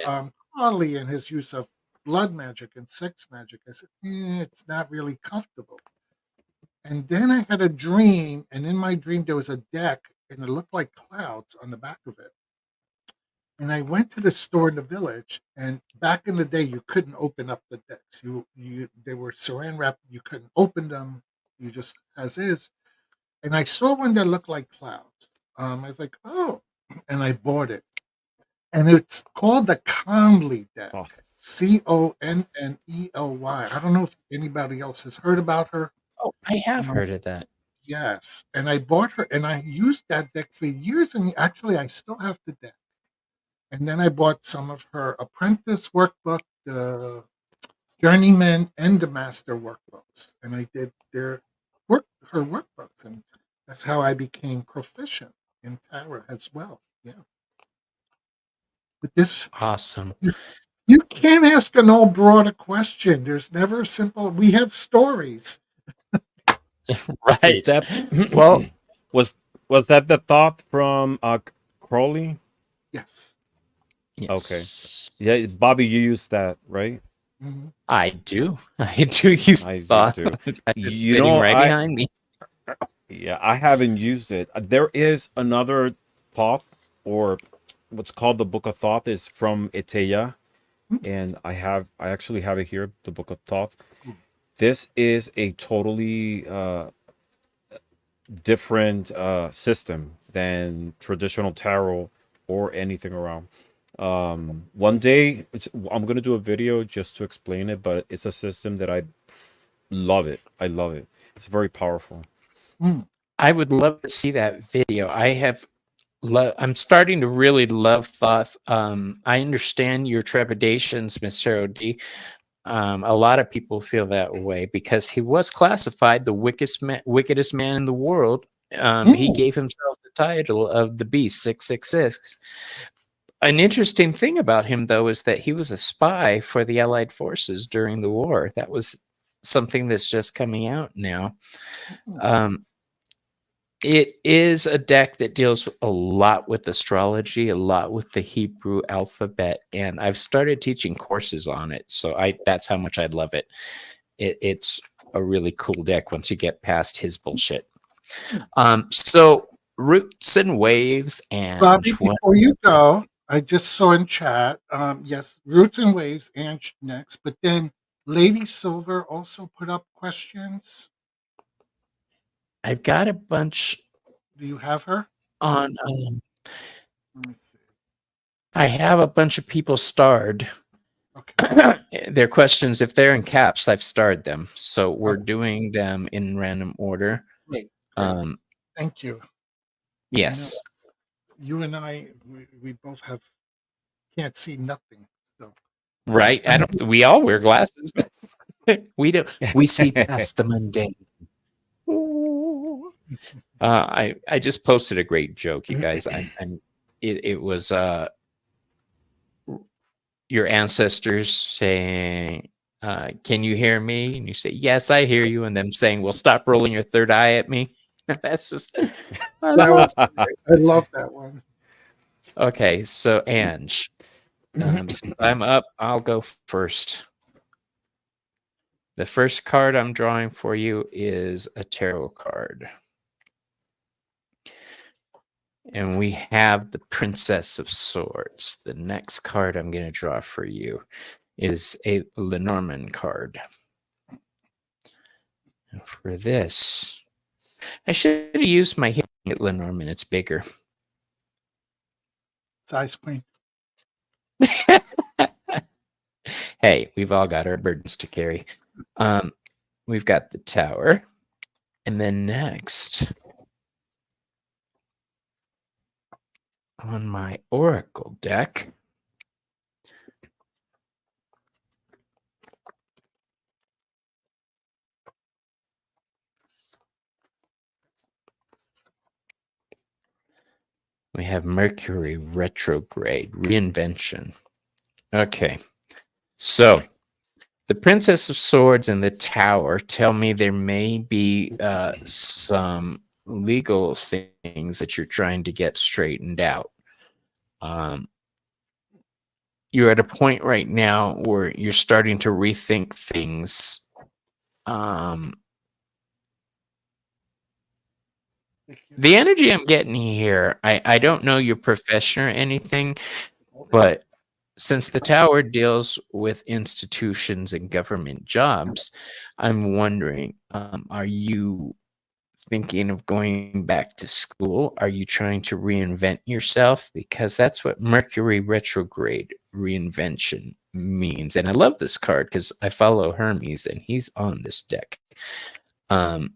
Crowley and his use of blood magic and sex magic, I said, it's not really comfortable. And then I had a dream, and in my dream there was a deck, and it looked like clouds on the back of it. And I went to the store in the village, and back in the day, you couldn't open up the decks. They were saran wrapped. You couldn't open them. You just as is. And I saw one that looked like clouds. I was like, oh, and I bought it. And it's called the Conley deck. Toth. Connely. I don't know if anybody else has heard about her. Oh, I have heard of that. Yes. And I bought her, and I used that deck for years. And actually, I still have the deck. And then I bought some of her apprentice workbook, the journeyman, and the master workbooks. And I did her workbooks. And that's how I became proficient in tarot as well. Yeah. But this, Awesome. you can't ask an all broader question. There's never a simple, we have stories. Right. Is that Well, was that the thought from Crowley? Yes. yes. Yeah, Bobby, you used that, right? Mhm. I do. I do use I thought. do. It's You sitting know, right I behind me. yeah, I haven't used it. There is another Thoth, or what's called the Book of Thoth, is from Iteya, and I actually have it here, the Book of Thoth. This is a totally different system than traditional tarot or anything around. One day I'm gonna do a video just to explain it, but it's a system that I love it. I love it. It's very powerful. I would love to see that video. I'm starting to really love Thoth. I understand your trepidations, Miss Sarah D. A lot of people feel that way because he was classified the wickedest man in the world. He gave himself the title of the Beast 666. An interesting thing about him, though, is that he was a spy for the Allied forces during the war. That was something that's just coming out now. It is a deck that deals a lot with astrology, a lot with the Hebrew alphabet, and I've started teaching courses on it. So that's how much I love it. It's a really cool deck once you get past his bullshit. So roots and waves and Robbie, before you go, I just saw in chat, yes, Roots and Waves and next, but then Lady Silver also put up questions. I've got a bunch. Do you have her? On Let me see. I have a bunch of people starred. Okay. Their questions, if they're in caps, I've starred them. So we're doing them in random order. Great. Thank you. Yes. You and I, we both can't see nothing. So. Right. We all wear glasses. We don't. We see past the mundane. I just posted a great joke, you guys. It was your ancestors saying, "Can you hear me?" And you say, "Yes, I hear you," and them saying, "Well, stop rolling your third eye at me." That's just. I love that one. Okay, so Ange, since I'm up, I'll go first. The first card I'm drawing for you is a tarot card. And we have the Princess of Swords. The next card I'm going to draw for you is a Lenormand card. And for this, I should have used my hearing at Lenormand. It's bigger. Size queen. Hey, we've all got our burdens to carry. We've got the Tower. And then next, on my Oracle deck, we have Mercury retrograde, reinvention. Okay, so the Princess of Swords and the Tower tell me there may be some legal things that you're trying to get straightened out. You're at a point right now where you're starting to rethink things. The energy I'm getting here, I don't know your profession or anything, but since the Tower deals with institutions and government jobs, I'm wondering, are you thinking of going back to school? Are you trying to reinvent yourself? Because that's what Mercury retrograde reinvention means. And I love this card because I follow Hermes and he's on this deck. I'm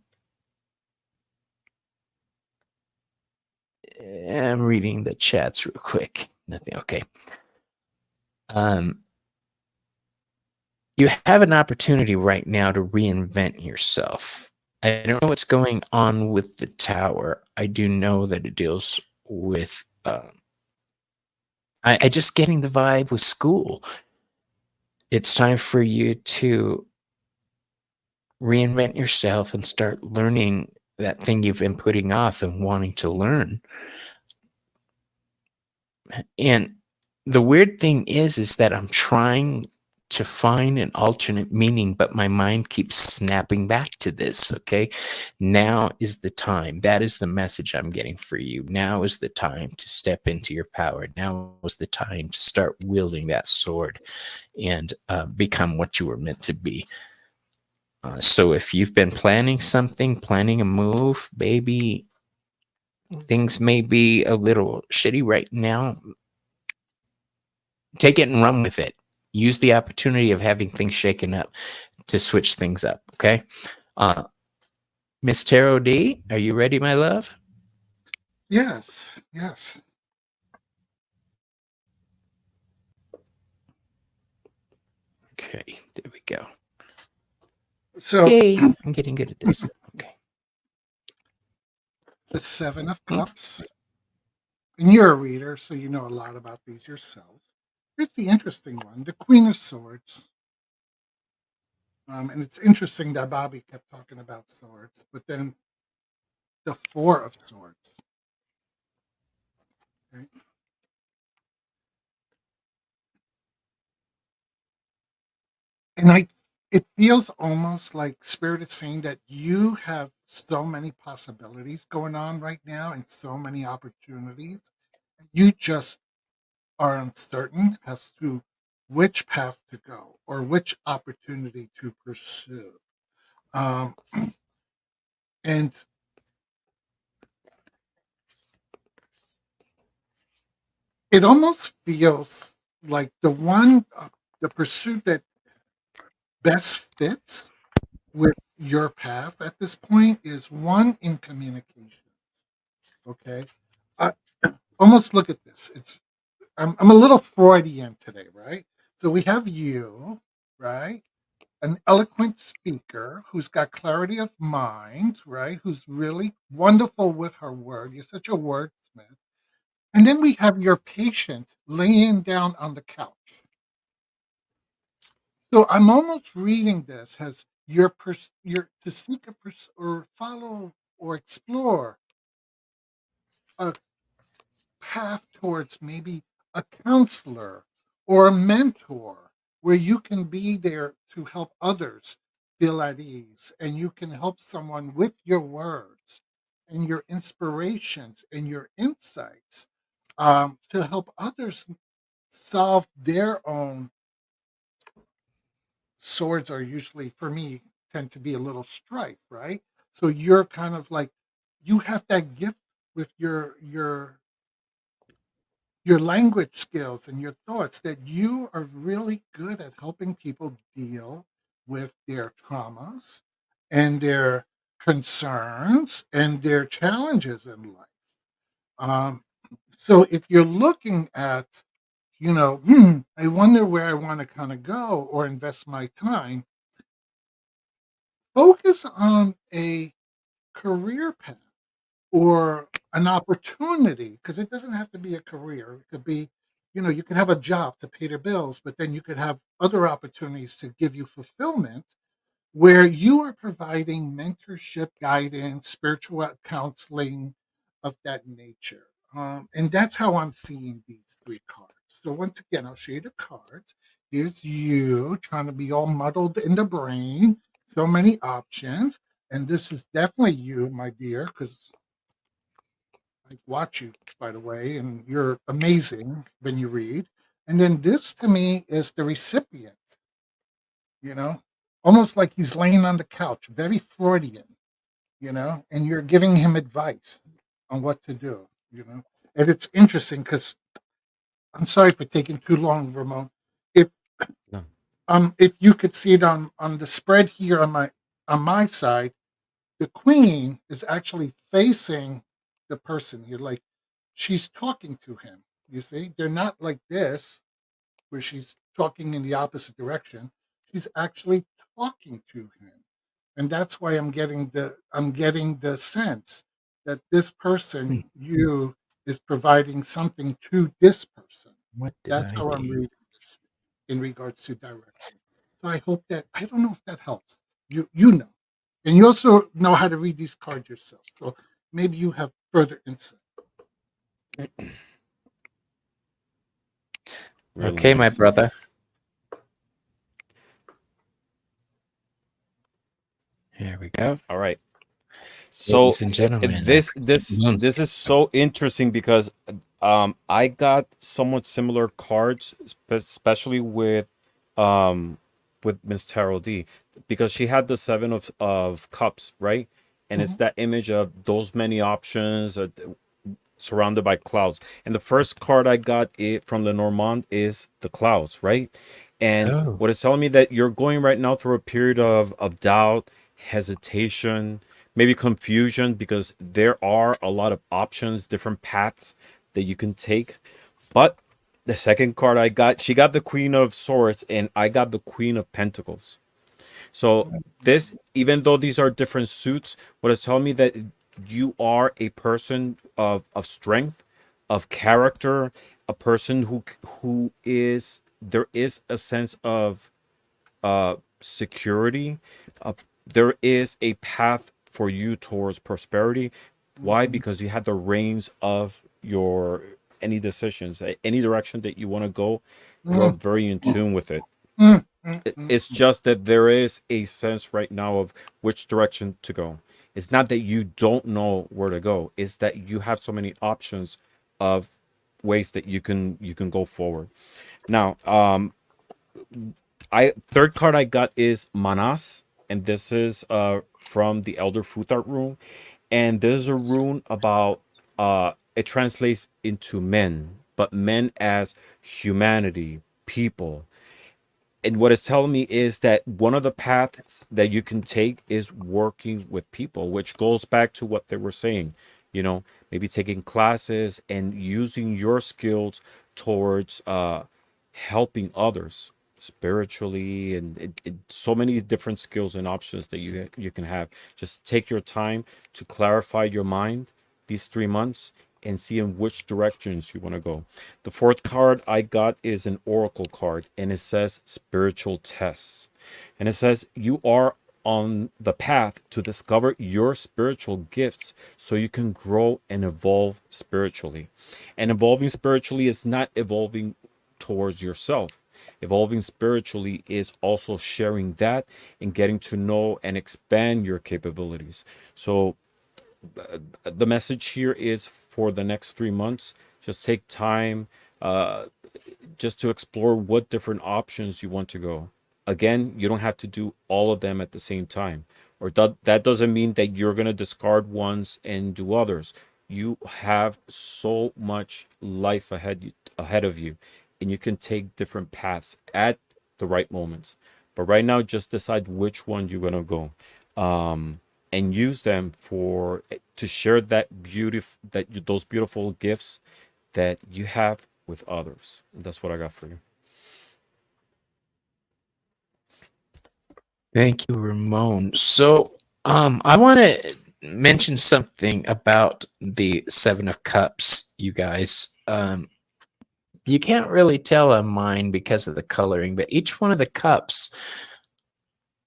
reading the chats real quick. Nothing. Okay. You have an opportunity right now to reinvent yourself. I don't know what's going on with the Tower. I do know that it deals with I just getting the vibe with school. It's time for you to reinvent yourself and start learning that thing you've been putting off and wanting to learn. And the weird thing is that I'm trying to find an alternate meaning, but my mind keeps snapping back to this. Okay. Now is the time. That is the message I'm getting for you. Now is the time to step into your power. Now is the time to start wielding that sword and become what you were meant to be. So if you've been planning something, planning a move, baby, things may be a little shitty right now. Take it and run with it. Use the opportunity of having things shaken up to switch things up. Okay. Miss Tarot D, are you ready, my love? Yes. Yes. Okay, there we go. So Yay, I'm getting good at this. Okay. the Seven of Cups, and you're a reader, so you know a lot about these yourselves. Here's the interesting one, the Queen of Swords. And it's interesting that Bobby kept talking about swords, but then the Four of Swords. Okay? And it feels almost like Spirit is saying that you have so many possibilities going on right now and so many opportunities. You just are uncertain as to which path to go or which opportunity to pursue. Um, and it almost feels like the pursuit that best fits with your path at this point is one in communication. Okay. I almost look at this. I'm a little Freudian today, right? So we have you, right? An eloquent speaker who's got clarity of mind, right? Who's really wonderful with her word. You're such a wordsmith. And then we have your patient laying down on the couch. So I'm almost reading this as your to seek or follow or explore a path towards maybe a counselor or a mentor where you can be there to help others feel at ease and you can help someone with your words and your inspirations and your insights to help others solve their own. Swords are usually, for me, tend to be a little strife, right? So you're kind of like you have that gift with your language skills and your thoughts that you are really good at helping people deal with their traumas and their concerns and their challenges in life. Um, so if you're looking at, I wonder where I want to kind of go or invest my time, focus on a career path or an opportunity because it doesn't have to be a career. It could be, you could have a job to pay their bills, but then you could have other opportunities to give you fulfillment where you are providing mentorship, guidance, spiritual counseling of that nature. And that's how I'm seeing these three cards. So once again, I'll show you the cards. Here's you trying to be all muddled in the brain, so many options. And this is definitely you, my dear, because I watch you, by the way, and you're amazing when you read. And then this to me is the recipient, you know, almost like he's laying on the couch, very Freudian, and you're giving him advice on what to do, you know. And it's interesting because I'm sorry for taking too long, Ramon. If No. if you could see it on the spread here on my side, the queen is actually facing the person here, like she's talking to him. You see, they're not like this, where she's talking in the opposite direction. She's actually talking to him. And that's why I'm getting the sense that this person, you, is providing something to this person. What did That's I how I'm do? reading this in regards to direction. So I don't know if that helps. You know. And you also know how to read these cards yourself. So maybe you have further insight. Really Okay, my nice. brother. Here we go. All right. So Ladies and gentlemen, this is so interesting because I got somewhat similar cards, especially um with Miss Tarot D, because she had the seven of cups, right? And it's Mhm. that image of those many options surrounded by clouds. And the first card I got it from Lenormand is the clouds, right? And oh, what it's telling me that you're going right now through a period of doubt, hesitation, maybe confusion, because there are a lot of options, different paths that you can take. But The second card I got, she got the Queen of Swords, and I got the Queen of Pentacles. So this, even though these are different suits, what it's telling me that you are a person of strength, of character, a person who is, there is a sense of security. Uh, there is a path for you towards prosperity. Why? Mhm. Because you had the reins of your any decisions, any direction that you want to go. You are Mm, very in tune with it. mm, mm, mm, It's just that there is a sense right now of which direction to go. It's not that you don't know where to go. It's that you have so many options of ways that you can go forward. Now, I third card I got is Manas, and this is from the Elder Futhart rune, and this is a rune about it translates into men, but men as humanity, people. And what it's telling me is that one of the paths that you can take is working with people, which goes back to what they were saying. Maybe taking classes and using your skills towards helping others spiritually, and so many different skills and options that you can have. Just take your time to clarify your mind these 3 months and see in which directions you want to go. The fourth card I got is an oracle card, and it says spiritual tests. And it says you are on the path to discover your spiritual gifts so you can grow and evolve spiritually. And evolving spiritually is not evolving towards yourself. Evolving spiritually is also sharing that and getting to know and expand your capabilities. So the message here is for the next 3 months, just take time just to explore what different options you want to go. Again, you don't have to do all of them at the same time, or that doesn't mean that you're going to discard ones and do others. You have so much life ahead of you, and you can take different paths at the right moments. But right now, just decide which one you're going to go. And use them to share those beautiful gifts that you have with others. That's what I got for you. Thank you, Ramon. So, I want to mention something about the Seven of Cups, you guys. You can't really tell on mine because of the coloring, but each one of the cups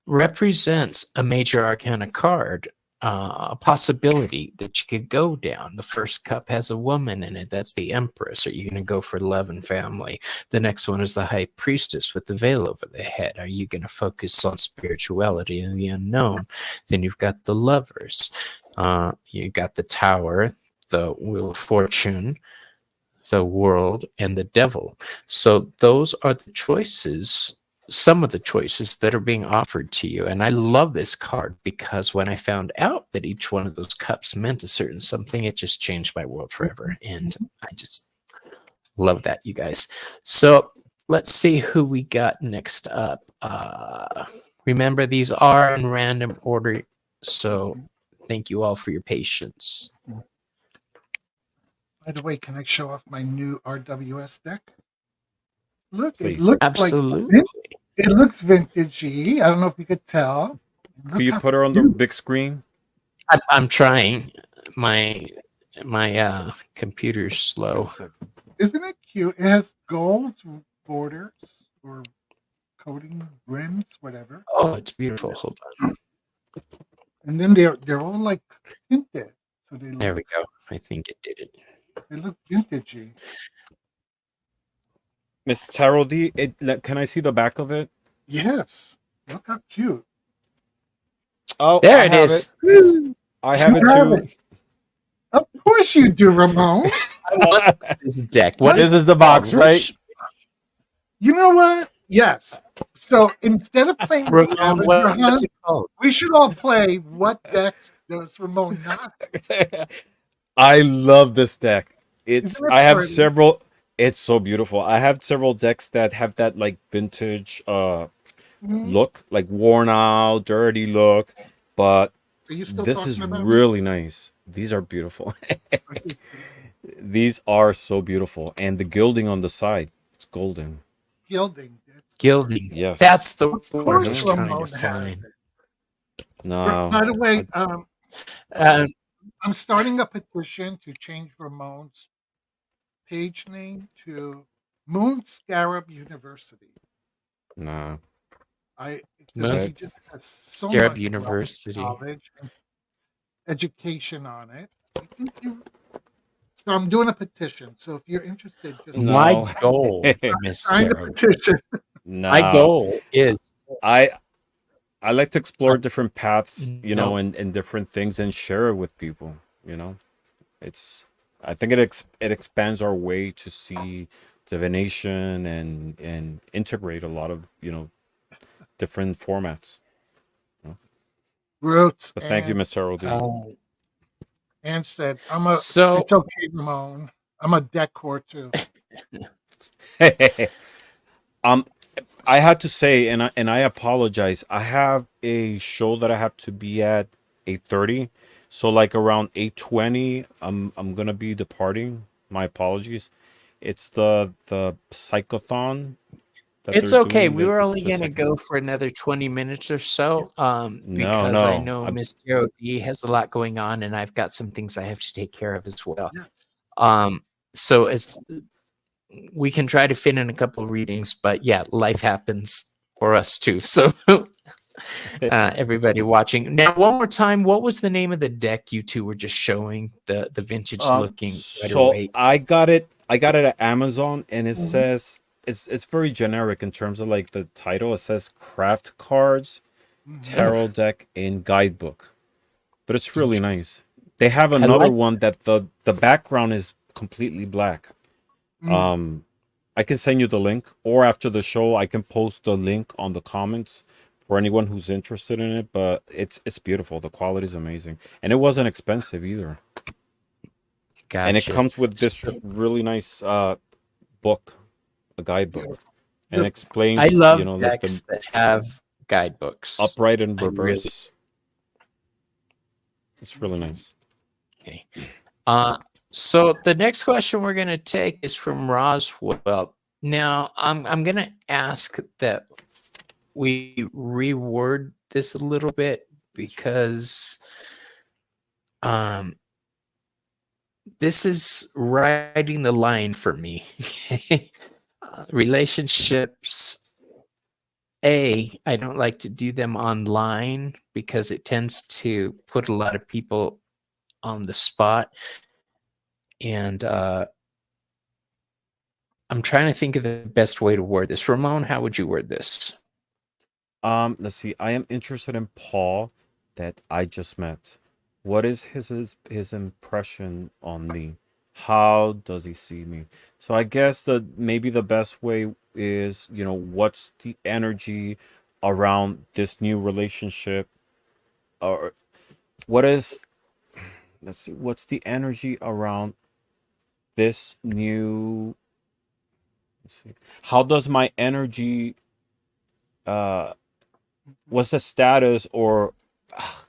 represents a major arcana card, a possibility that you could go down. The first cup has a woman in it. That's the Empress. Are you going to go for love and family? The next one is the High Priestess with the veil over the head. Are you going to focus on spirituality and the unknown? Then you've got the Lovers. You got the Tower, the Wheel of Fortune, the World, and the Devil. So those are the choices, some of the choices that are being offered to you. And I love this card because when I found out that each one of those cups meant a certain something, it just changed my world forever. And I just love that, you guys. So let's see who we got next up. Remember, these are in random order. So thank you all for your patience. By the way, can I show off my new RWS deck? Look, it Please. looks Absolutely. it looks vintagey. I don't know if you could tell. Could you put her on the big screen? I'm trying. My computer's slow. Isn't it cute? It has gold borders or coating rims, whatever. Oh, it's beautiful. Hold on. And then they're all like tinted. So There we go. I think it did it. they look vintagey. Miss Tarot D, can I see the back of it? Yes. Look how cute. Oh, There I it have is. it. I have it have too. Of course you do, Ramon. I want this deck. What This is the box, right? You know what? Yes. So instead of playing Ramon, Scavenger what's Hunt, it called? we should all play What Decks Does Ramon Not? I love this deck. Isn't it I have pretty? several. It's so beautiful. I have several decks that have that like vintage Mhm. look, like worn out, dirty look, but Are you still this talking is about really nice. These are beautiful. me? These are so beautiful, and the gilding on the side, it's golden. Gilding. That's the word. Gilding. Yes. That's the Of word I'm course, trying to Ramon has find. it. No. By the way, Um, I'm starting a petition to change Ramon's page name to Moon Scarab University. No. Because he Moon just has so Scarab much University. knowledge and education on it. I think you. So I'm doing a petition. So if you're interested, just My No. goal, Miss sign the Scarab. petition. My No. goal is I like to explore different paths, no. and different things and share it with people, It's I think it expands our way to see divination and integrate a lot of, different formats. Roots But thank you, and Miss Harold. and said, So it's okay, Ramon. I'm a decor too. um I had to say, and I apologize. I have a show that I have to be at 8:30. So like around 8:20, I'm gonna be departing. My apologies. It's the psychothon that it's they're okay. doing. We were It's only the going to second. go for another 20 minutes or so No, because I no. know Miss Carol D has a lot going on and I've got some things I have to take care of as well. Yes. So we can try to fit in a couple of readings, but yeah, life happens for us too. So everybody watching now, one more time, what was the name of the deck you two were just showing? The vintage looking So weight. I got it at Amazon, and it says it's very generic in terms of like the title. It says craft cards, tarot deck, and guidebook. But it's really nice. They have I another like one that the background is completely black. I can send you the link, or after the show I can post the link on the comments for anyone who's interested in it. But it's beautiful. The quality is amazing, and it wasn't expensive either. And it Gotcha. comes with this really nice book, a guidebook, and Beautiful. explains, I love like decks the that have guidebooks. upright and I really reverse. It's really nice. Okay. So the next question we're going to take is from Roswell. Now, I'm going to ask that we reword this a little bit because this is riding the line for me. Relationships, I don't like to do them online because it tends to put a lot of people on the spot. And I'm trying to think of the best way to word this. Ramon, how would you word this? Let's see. I am interested in Paul that I just met. What is his impression on me? How does he see me? So I guess that maybe the best way is, what's the energy around this new relationship, or what is, let's see, what's the energy around this new, let's see, how does my energy, what's the status, or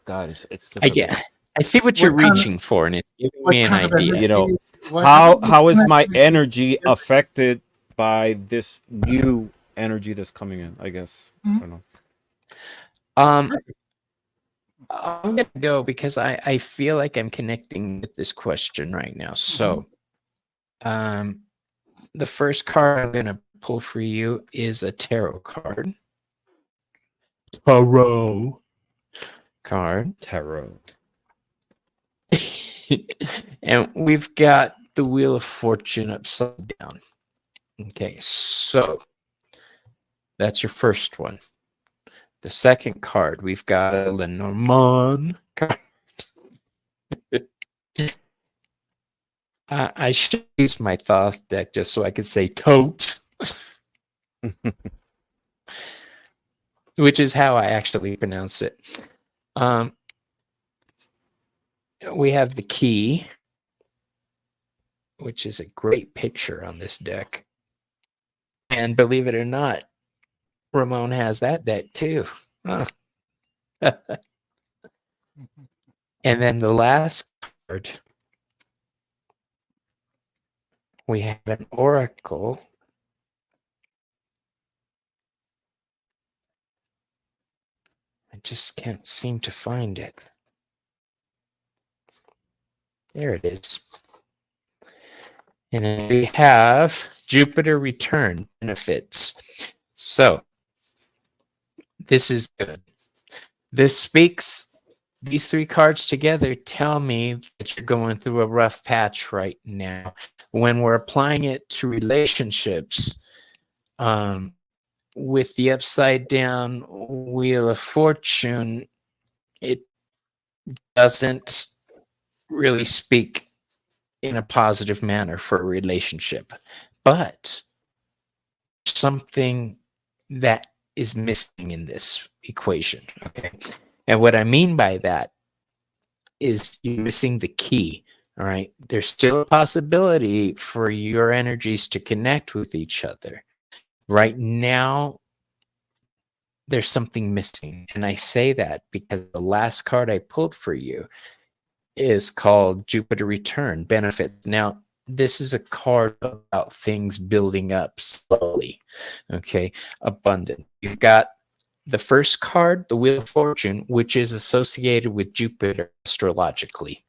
God, it's I difficult. get. I see what you're What kind of- reaching for, and it's giving What me an kind of idea. energy? How is my energy? energy affected by this new energy that's coming in? I guess I don't know. I'm gonna go because I feel like I'm connecting with this question right now. So, the first card I'm gonna pull for you is a tarot card. Tarot card. Tarot. And we've got the Wheel of Fortune upside down. Okay, so that's your first one. The second card, we've got a Lenormand card. I should use my Thoth deck just so I could say tote, which is how I actually pronounce it. We have the key, which is a great picture on this deck. And believe it or not, Ramon has that deck too. Huh. And then the last card we have an oracle. I just can't seem to find it. There it is. And then we have Jupiter return benefits. So this is good. This speaks, these three cards together tell me that you're going through a rough patch right now. When we're applying it to relationships, with the upside down Wheel of Fortune, it doesn't really speak in a positive manner for a relationship. But something that is missing in this equation. Okay. And what I mean by that is you're missing the key. All right. There's still a possibility for your energies to connect with each other. Right now, there's something missing. And I say that because the last card I pulled for you is called Jupiter Return Benefits. Now, this is a card about things building up slowly. Okay. Abundant. You've got the first card, the Wheel of Fortune, which is associated with Jupiter astrologically.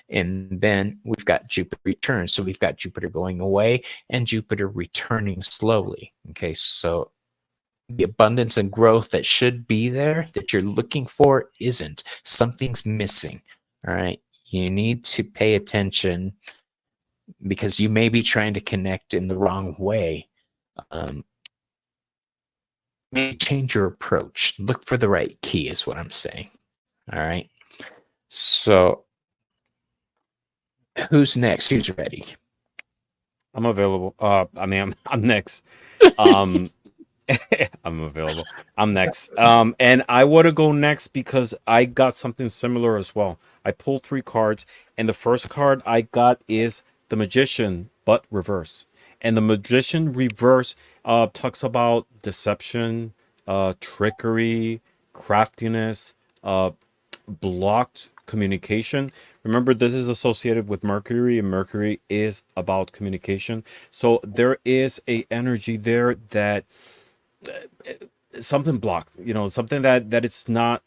And then we've got Jupiter return. So we've got Jupiter going away and Jupiter returning slowly. Okay. So the abundance and growth that should be there that you're looking for isn't. Something's missing. All right. You need to pay attention because you may be trying to connect in the wrong way. Maybe change your approach. Look for the right key is what I'm saying. All right. So who's next? Who's ready? I'm available. I mean, I'm next. I'm available. I'm next. And I want to go next because I got something similar as well. I pulled 3 cards, and the first card I got is the Magician, but reverse. And the Magician reverse talks about deception, trickery, craftiness, blocked communication. Remember, this is associated with Mercury, and Mercury is about communication. So there is a energy there that something blocked, something that it's not,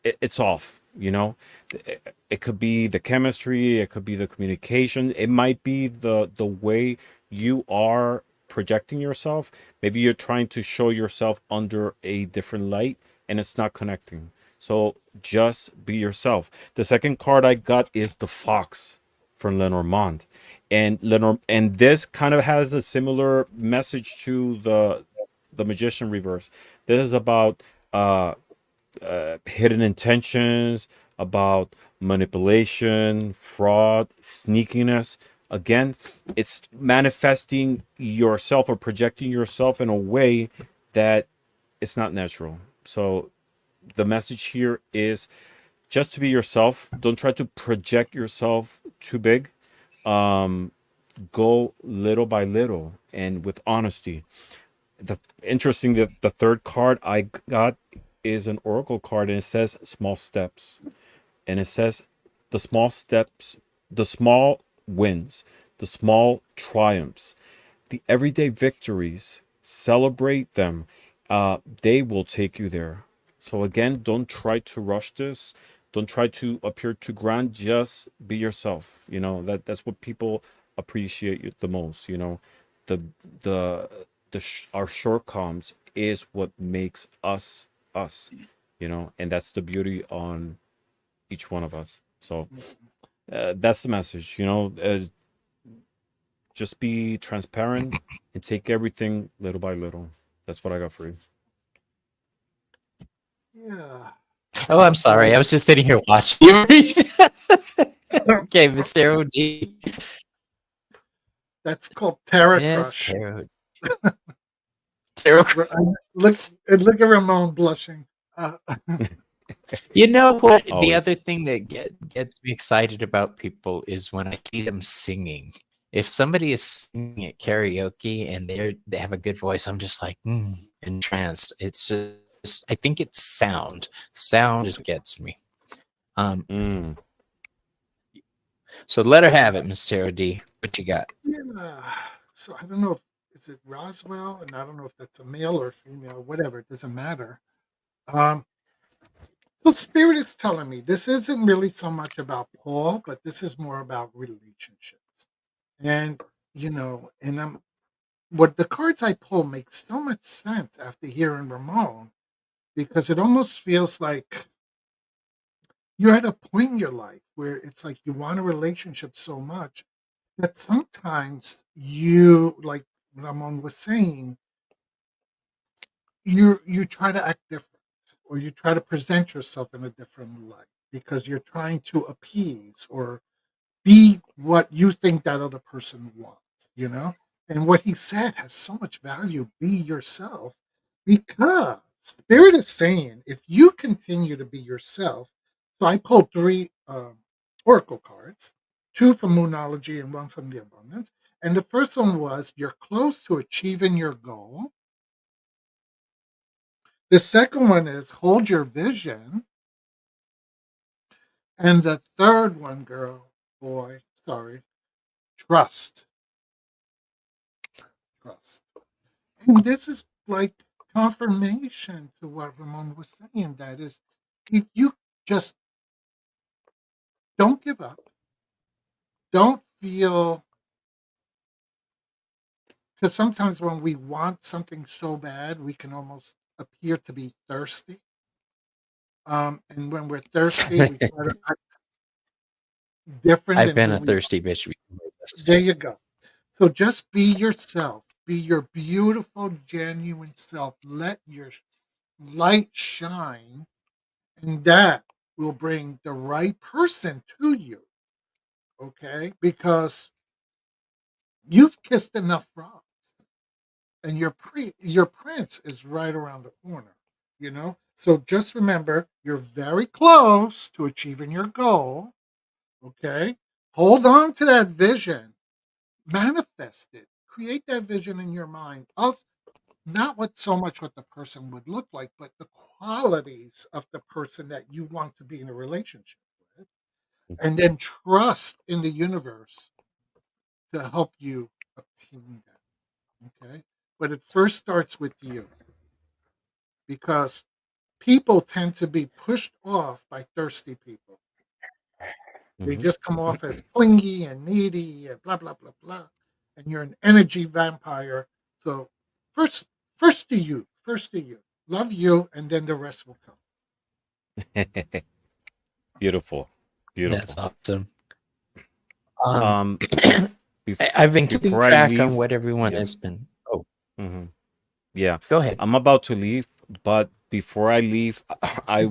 it's off, it could be the chemistry, it could be the communication, it might be the way you are projecting yourself. Maybe you're trying to show yourself under a different light and it's not connecting. So just be yourself. The second card I got is the Fox from Lenormand. And this kind of has a similar message to the Magician reverse. This is about hidden intentions, about manipulation, fraud, sneakiness. Again, it's manifesting yourself or projecting yourself in a way that it's not natural. So the message here is just to be yourself. Don't try to project yourself too big. Go little by little and with honesty. Interesting that the third card I got is an oracle card, and it says small steps, and it says the small steps, the small wins, the small triumphs, the everyday victories, celebrate them. They will take you there. So again, don't try to rush this. Don't try to appear too grand. Just be yourself. That's what people appreciate you the most. The the our shortcomings is what makes us us. And that's the beauty on each one of us. So that's the message. Just be transparent and take everything little by little. That's what I got for you. Yeah. Oh, I'm sorry. I was just sitting here watching you read. Okay, Mr. OD. That's called Tarot Yes, Crush. Tarot Crush. Look at Ramon blushing. You know what? The Always. other thing that gets me excited about people is when I see them singing. If somebody is singing at karaoke and they have a good voice, I'm just like entranced. It's just, I think it's sound. Sound is what gets me. So let her have it, Miss Tara D. What you got? Yeah. So I don't know if is it Roswell, and I don't know if that's a male or female, whatever. It doesn't matter. Um, so Spirit is telling me this isn't really so much about Paul, but this is more about relationships. And and I'm what the cards I pull make so much sense after hearing Ramon because it almost feels like you're at a point in your life where it's like you want a relationship so much that sometimes you, like Ramon was saying, you try to act different or you try to present yourself in a different light because you're trying to appease or be what you think that other person wants, you know? And what he said has so much value. Be yourself because Spirit is saying if you continue to be yourself. So I pulled three oracle cards, two from Moonology and one from the Abundance. And the first one was you're close to achieving your goal. The second one is hold your vision. And the third one, girl, boy, sorry, trust. Trust. And this is like confirmation to what Ramon was saying. That is, if you just don't give up, don't feel, because sometimes when we want something so bad, we can almost appear to be thirsty. And when we're thirsty, we try to act different I've than been who a we thirsty bitch before. There you go. So just be yourself. Be your beautiful, genuine self. Let your light shine, and that will bring the right person to you. Okay? Because you've kissed enough frogs, and your prince is right around the corner. So just remember, you're very close to achieving your goal. Okay? Hold on to that vision, manifest it, create that vision in your mind of not what the person would look like, but the qualities of the person that you want to be in a relationship with, and then trust in the universe to help you obtain that. Okay, but it first starts with you because people tend to be pushed off by thirsty people. They Mhm. just come off as clingy and needy and blah blah blah blah, and you're an energy vampire. So first, first to you, love you, and then the rest will come. Beautiful, That's beautiful. awesome. I've been keeping Before I track on leave, what everyone yeah, has been. Oh, mhm, yeah, go ahead. I'm about to leave, but before I leave, I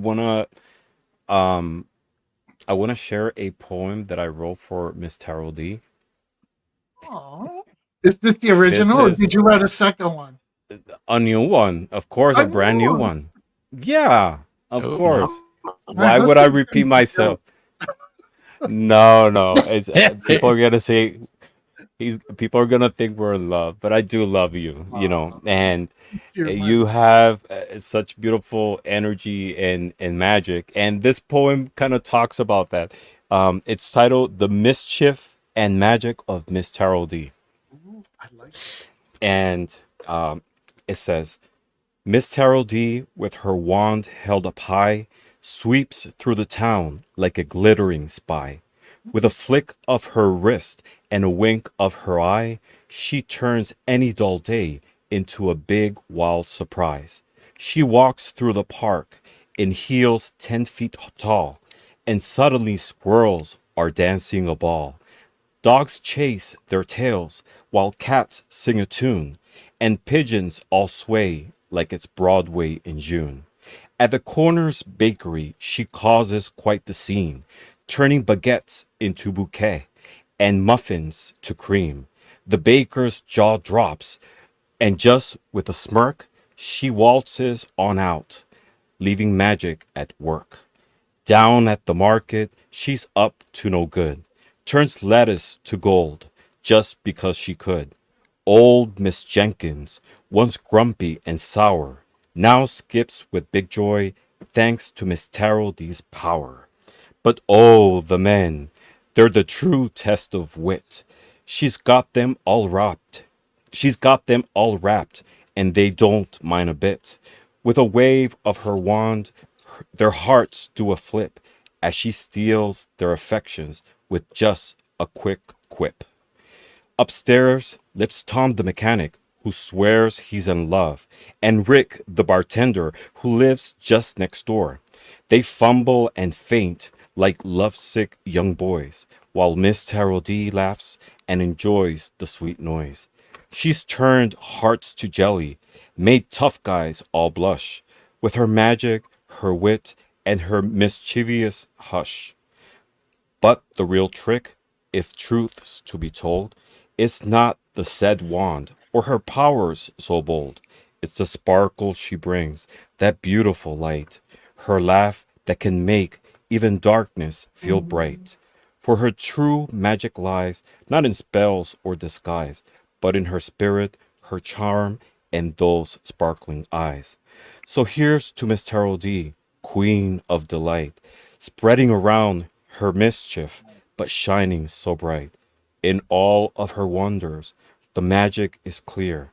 um I wanna share a poem that I wrote for Miss Terrell D. Oh, is this the This original, or is did you write a second one? a new one, of course, A a new brand new one. one. Yeah, of Oh, course. My Why would I husband repeat can be jealous. myself? No, no. It's people are gonna say he's people are gonna think we're in love, but I do love you, Aw, and you're my you love. have such beautiful energy and magic. And this poem kind of talks about that. It's titled "The Mischief and Magic of Miss Terrell D." Ooh, I like it. And it says, Miss Terrell D, with her wand held up high, sweeps through the town like a glittering spy. With a flick of her wrist and a wink of her eye, she turns any dull day into a big, wild surprise. She walks through the park in heels 10 feet tall, and suddenly squirrels are dancing a ball. Dogs chase their tails while cats sing a tune, and pigeons all sway like it's Broadway in June. At the corner's bakery, she causes quite the scene, turning baguettes into bouquet and muffins to cream. The baker's jaw drops, and just with a smirk, she waltzes on out, leaving magic at work. Down at the market, she's up to no good. Turns lettuce to gold just because she could. Old Miss Jenkins, once grumpy and sour, now skips with big joy thanks to Miss Terrell D's power. But oh, the men, they're the true test of wit. She's got them all wrapped. She's got them all wrapped, and they don't mind a bit. With a wave of her wand, their hearts do a flip as she steals their affections with just a quick quip. Upstairs lives Tom the mechanic, who swears he's in love, and Rick the bartender, who lives just next door. They fumble and faint like lovesick young boys, while Miss Terrell D laughs and enjoys the sweet noise. She's turned hearts to jelly, made tough guys all blush, with her magic, her wit, and her mischievous hush. But the real trick, if truth's to be told, is not the said wand or her powers so bold. It's the sparkle she brings, that beautiful light, her laugh that can make even darkness feel bright. For her true magic lies not in spells or disguise, but in her spirit, her charm, and those sparkling eyes. So here's to Miss Terrell D, Queen of Delight, spreading around her mischief, but shining so bright. In all of her wonders, the magic is clear.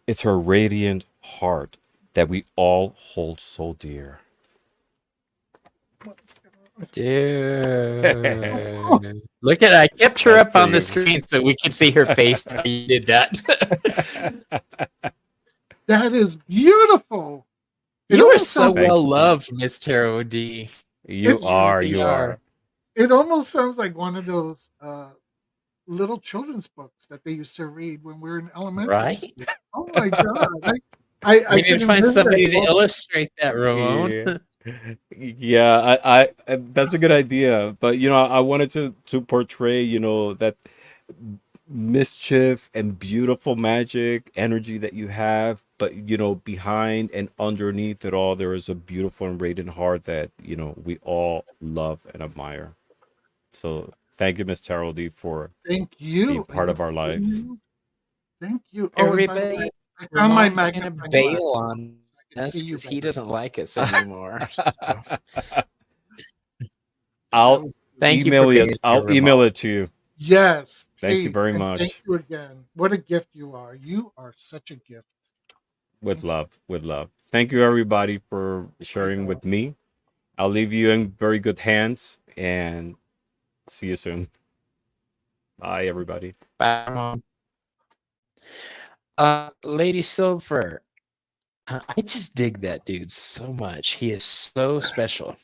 It's her radiant heart that we all hold so dear. Dude, look at I kept her That's up on the pretty screen so we could see her face. How you did that? That is beautiful. It You are almost so sounds- Thank well you. loved, Miss Tarot D. You It- are, really you are. are. It almost sounds like one of those little children's books that they used to read when we were in elementary Right? school. Oh my god! I We need can to find envision somebody that to book. illustrate that, Ramon. Yeah. Yeah, that's a good idea. But I wanted to portray, that mischief and beautiful magic energy that you have, but behind and underneath it all, there is a beautiful and radiant heart that we all love and admire. So thank you, Miss Terrell D, for Thank being you. part of our lives. Thank you. Oh, and by the way, Everybody, I found my Ramon's gonna magnifying bail glass. on I can us see you because he better. doesn't like us anymore. I'll Thank you email for you. being here, I'll email Ramon. it to you. Yes, Thank you please. very And thank much. you again. What a gift you are. You are such a gift. With love, with love. Thank you, everybody, for sharing with me. I'll leave you in very good hands and see you soon. Bye, everybody. Bye, Ramon. Lady Silver, I just dig that dude so much. He is so special.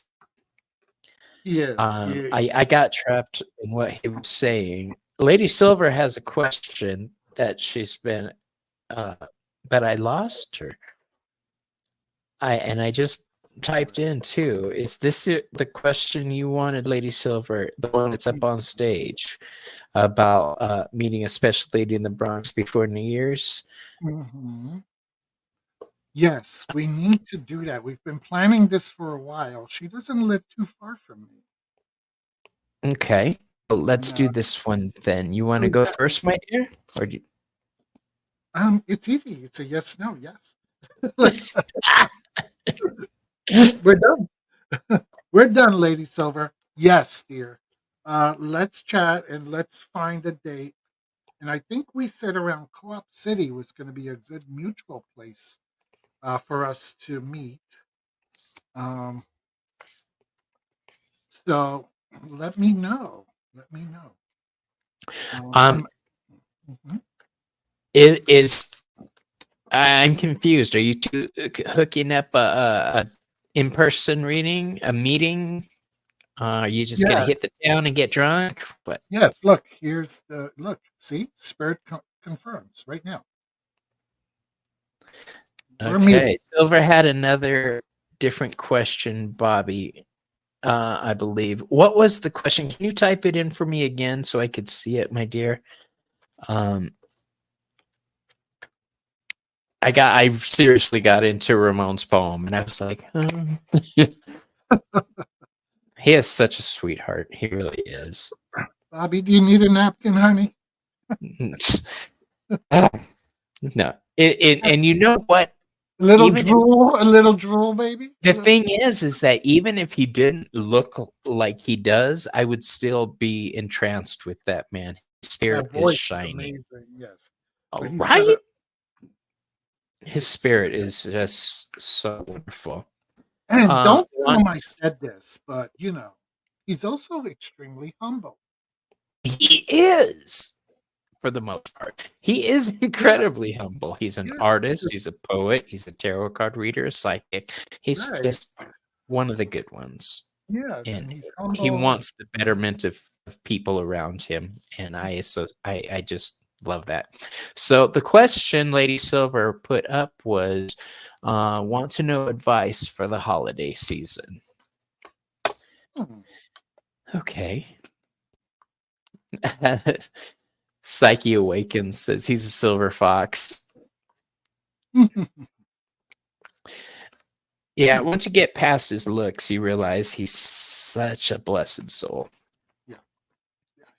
He is. I got trapped in what he was saying. Lady Silver has a question that she's been, but I lost her. I just typed in too. Is this the question you wanted, Lady Silver? The one that's up on stage about meeting a special lady in the Bronx before New Year's? Mhm. Yes, we need to do that. We've been planning this for a while. She doesn't live too far from me. Okay, well, let's do Yeah. this one then. You want to So go that- first, my dear? Or do you... It's easy. It's a yes, no, yes. We're done. We're done, Lady Silver. Yes, dear. Let's chat and let's find a date. And I think we said around Co-op City was going to be a good mutual place for us to meet. Um, so let me know. Let me know. Mhm. It is. I'm confused. Are you two hooking up a in-person reading, a meeting? Are you just gonna Yes. hit the town and get drunk? What? Yes, look, here's the look. See, Spirit confirms right now. We're Okay. meeting. Silver had another different question, Bobby. I believe. What was the question? Can you type it in for me again so I could see it, my dear? I seriously got into Ramon's poem, and I was like, he is such a sweetheart. He really is. Bobby, do you need a napkin, honey? No, and you know what? A little Even if- drool, baby. The thing is that even if he didn't look like he does, I would still be entranced with that man. spirit That is voice is shining. amazing. Yes, All but he's got right. a His spirit is just so wonderful. And don't tell him I Once said this, but he's also extremely humble. he is, for the most part, he is incredibly humble. He's an Yeah, artist. He's a poet. He's a tarot card reader, a psychic. He's right. just one of the good ones, Yes, and and he's he humble. wants the betterment of people around him. And I just love that. So the question Lady Silver put up was, want to know advice for the holiday season. Hmm. Okay. Psyche Awakens says he's a silver fox. Yeah, once you get past his looks, you realize he's such a blessed soul. Yeah,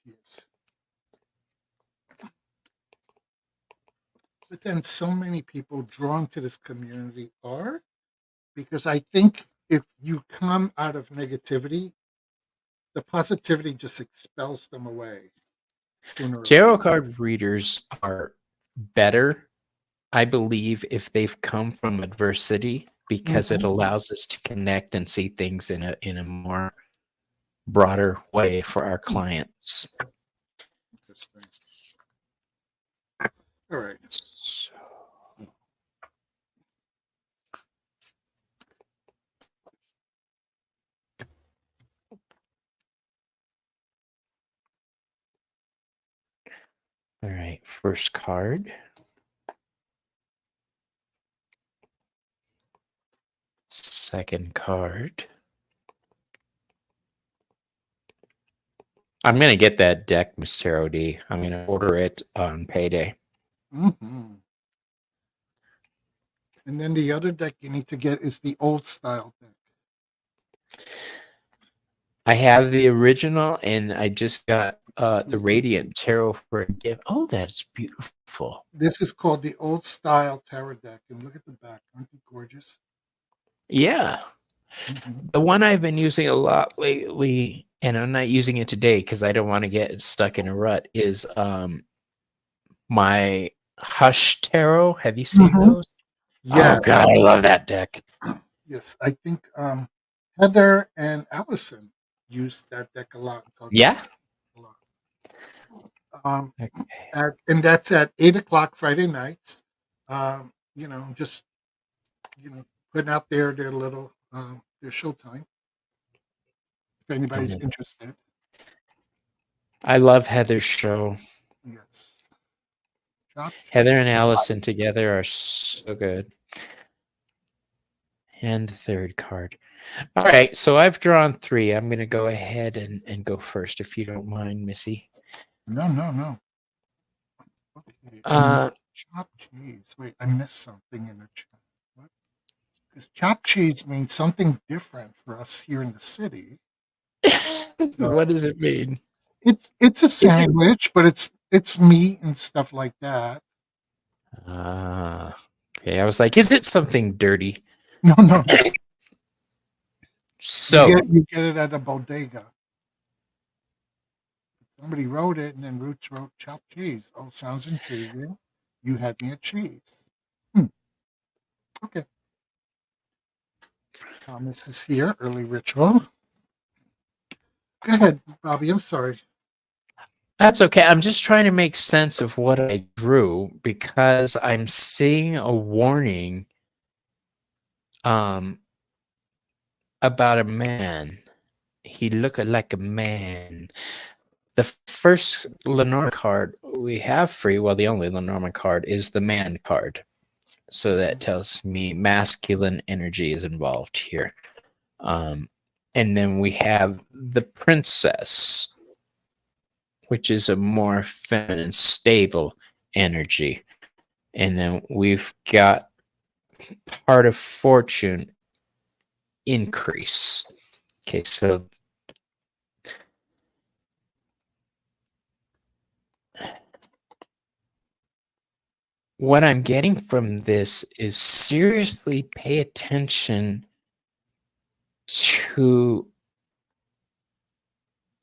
he is. But then so many people drawn to this community are because I think if you come out of negativity, the positivity just expels them away sooner or Tarot later. card readers are better, I believe, if they've come from adversity, because it Mhm. allows us to connect and see things in a more broader way for our clients. Interesting. All right. So, all right, first card. Second card. I'm gonna get that deck, Miss Tarot D. I'm gonna order it on payday. Hmm. And then the other deck you need to get is the old style deck. I have the original, and I just got the Radiant Tarot for a gift. Oh, that's beautiful. This is called the old style tarot deck. And look at the back. Aren't they gorgeous? Yeah. Mm-hmm. The one I've been using a lot lately, and I'm not using it today because I don't want to get stuck in a rut, is my Hush Tarot. Have you seen Mm-hmm. those? Yeah. Oh god, I love that deck. Yes. I think Heather and Allison used that deck a lot. Yeah. A lot. Um, Okay. and that's at 8 o'clock Friday nights. Just putting out their little their showtime if anybody's Mhm. interested. I love Heather's show. Yes. Chop Heather cheese. and Allison together are so good. And the third card. All right, so I've drawn 3. I'm going to go ahead and go first, if you don't mind, Missy. No, no, no. Okay. Chopped cheese. Wait, I missed something in the chat. What? Because chopped cheese means something different for us here in the city. What So does it mean? it's a Is it? sandwich, but it's meat and stuff like that. Okay, I was like, is it something dirty? No, no, no. So, You get it at a bodega. Somebody wrote it, and then Roots wrote chopped cheese. Oh, sounds intriguing. You had me at cheese. Hmm. Okay. Thomas is here. Early ritual. Go ahead, Bobby. I'm sorry. that's okay. I'm just trying to make sense of what I drew because I'm seeing a warning um about a man. He looked like a man. The first Lenormand card we have free, well, the only Lenormand card is the man card. So that tells me masculine energy is involved here. And then we have the princess, which is a more feminine, stable energy. And then we've got part of fortune increase. Okay, so what I'm getting from this is seriously pay attention to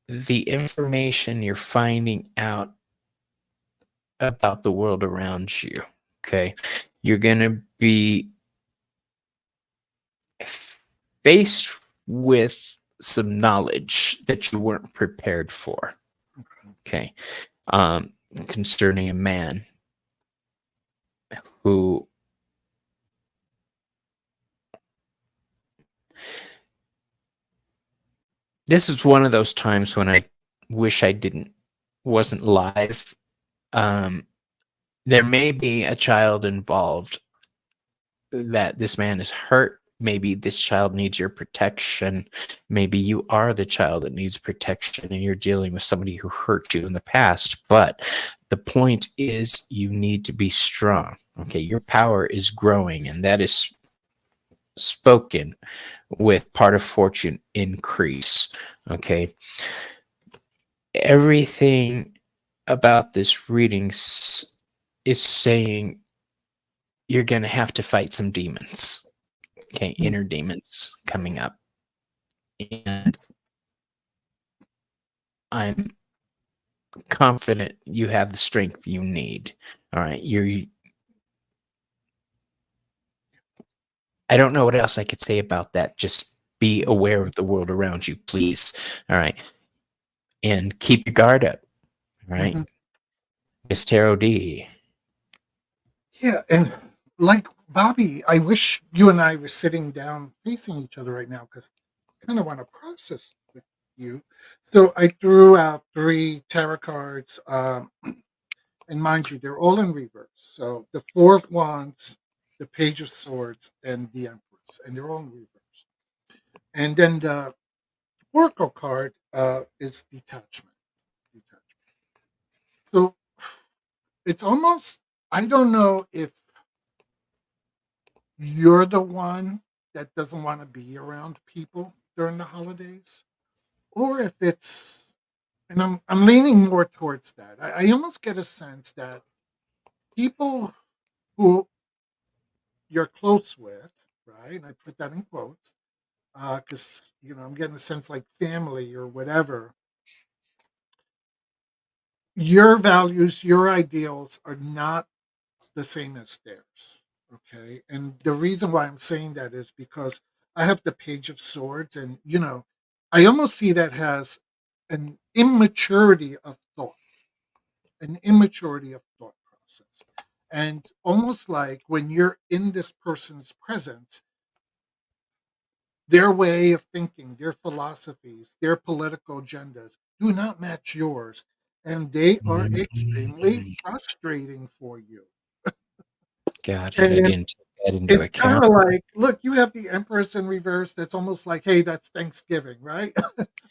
the information you're finding out about the world around you. Okay. You're going to be faced with some knowledge that you weren't prepared for. Okay. Concerning a man who this is one of those times when I wish I wasn't live. There may be a child involved that this man is hurt. Maybe this child needs your protection. Maybe you are the child that needs protection and you're dealing with somebody who hurt you in the past. But the point is, you need to be strong. Okay, your power is growing, and that is spoken with part of fortune increase. Okay, everything about this reading is saying you're going to have to fight some demons. Okay, inner demons coming up. And I'm confident you have the strength you need. All right, I don't know what else I could say about that. Just be aware of the world around you, please. All right. And keep your guard up. All right. Miss Tarot D. Yeah, and like Bobby, I wish you and I were sitting down facing each other right now because I kind of want to process with you. So I threw out 3 tarot cards, and mind you, they're all in reverse. So the Four of Wands, the Page of Swords, and the Empress, and they're all in reverse. And then the Oracle card is detachment. So it's almost, I don't know if you're the one that doesn't want to be around people during the holidays, or if it's, and I'm leaning more towards that. I almost get a sense that people who you're close with, right? And I put that in quotes, because I'm getting a sense like family or whatever. Your values, your ideals are not the same as theirs. Okay. And the reason why I'm saying that is because I have the Page of Swords, and, I almost see that as an immaturity of thought, process. And almost like when you're in this person's presence, their way of thinking, their philosophies, their political agendas do not match yours. And they are extremely frustrating for you. Got it. I And didn't take that into it's kind account. of like, look, you have the Empress in reverse. That's almost like, hey, that's Thanksgiving, right?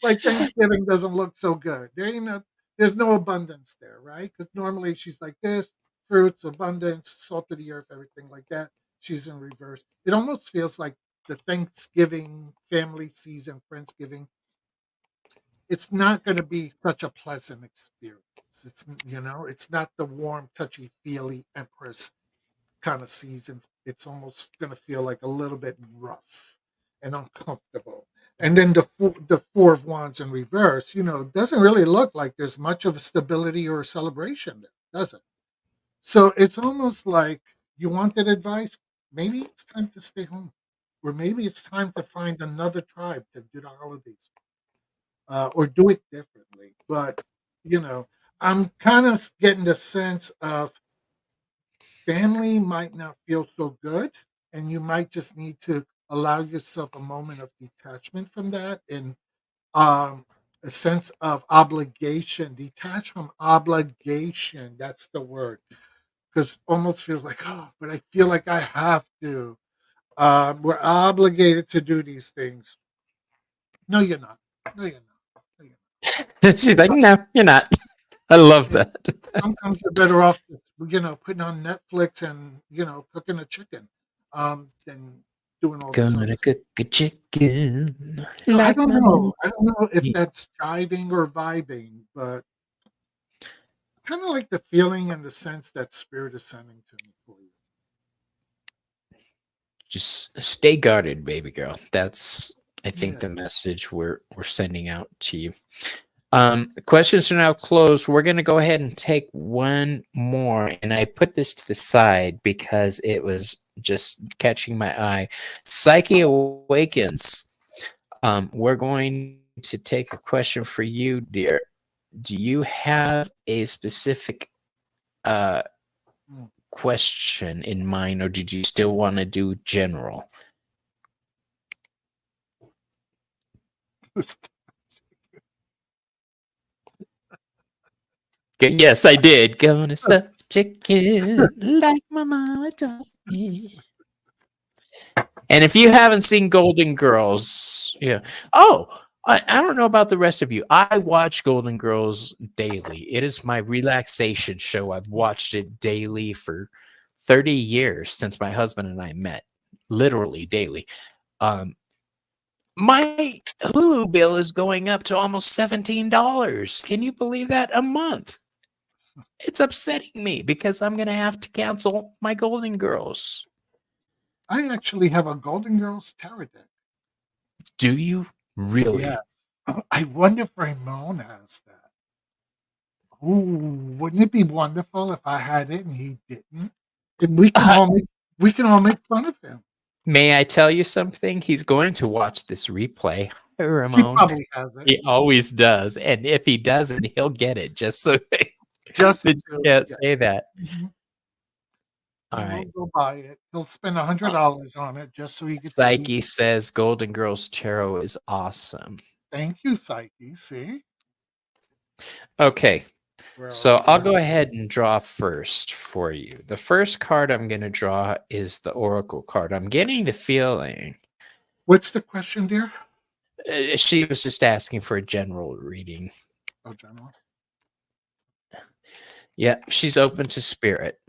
Like Thanksgiving doesn't look so good. There's no abundance there, right? Because normally she's like this, fruits, abundance, salt of the earth, everything like that. She's in reverse. It almost feels like the Thanksgiving family season, Friendsgiving. It's not going to be such a pleasant experience. It's not the warm, touchy feely Empress kind of season. It's almost going to feel like a little bit rough and uncomfortable. And then the Four of Wands in reverse, doesn't really look like there's much of a stability or a celebration there, does it? So it's almost like you wanted advice. Maybe it's time to stay home, or maybe it's time to find another tribe to do the holidays, or do it differently. But I'm kind of getting the sense of family might not feel so good, and you might just need to allow yourself a moment of detachment from that, and a sense of obligation. Detach from obligation, that's the word, because almost feels like, oh, but I feel like I have to. We're obligated to do these things. No, you're not. No, you're not. No, you're She's like, not. no, you're not. I love that. Sometimes you're better off, putting on Netflix and, cooking a chicken, than doing all this other Gonna stuff. cook a chicken So I like don't my know. mom. I don't know if that's jiving or vibing, but kind of like the feeling and the sense that spirit is sending to me for you. Just stay guarded, baby girl. That's I think Yeah. the message we're sending out to you. Questions are now closed. We're going to go ahead and take one more. And I put this to the side because it was just catching my eye. Psyche Awakens. We're going to take a question for you, dear. Do you have a specific question in mind, or did you still want to do general? Yes, I did. Gonna suck chicken like my mama taught me. And if you haven't seen Golden Girls, yeah. Oh, I don't know about the rest of you. I watch Golden Girls daily. It is my relaxation show. I've watched it daily for 30 years since my husband and I met. Literally daily. My Hulu bill is going up to almost $17. Can you believe that? A month. It's upsetting me because I'm going to have to cancel my Golden Girls. I actually have a Golden Girls tarot deck. Do you really? Yes. I wonder if Ramon has that. Ooh, wouldn't it be wonderful if I had it and he didn't? And we can all make fun of him. May I tell you something? He's going to watch this replay. Hi, He Ramon. probably has it. He always does. And if he doesn't, he'll get it just so Just that you can't say that. Mhm. All He right. won't go buy it. He'll spend $100 on it just so he can see. Psyche says Golden Girls Tarot is awesome. Thank you, Psyche. See? Okay. Where So are we? I'll go ahead and draw first for you. The first card I'm going to draw is the Oracle card. I'm getting the feeling. What's the question, dear? She was just asking for a general reading. Oh, General. Yeah, she's open to spirit.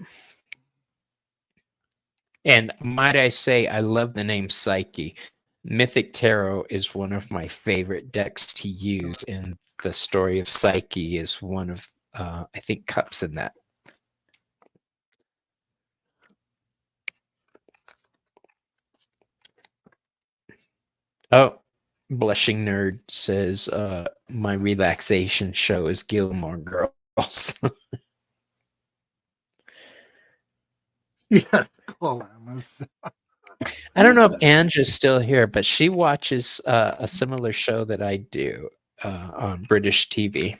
And might I say, I love the name Psyche. Mythic Tarot is one of my favorite decks to use, and the story of Psyche is one of, I think, Cups in that. Oh, Blushing Nerd says, my relaxation show is Gilmore Girls. Yeah, Calamus. I don't know if Ange is still here, but she watches a similar show that I do on British TV.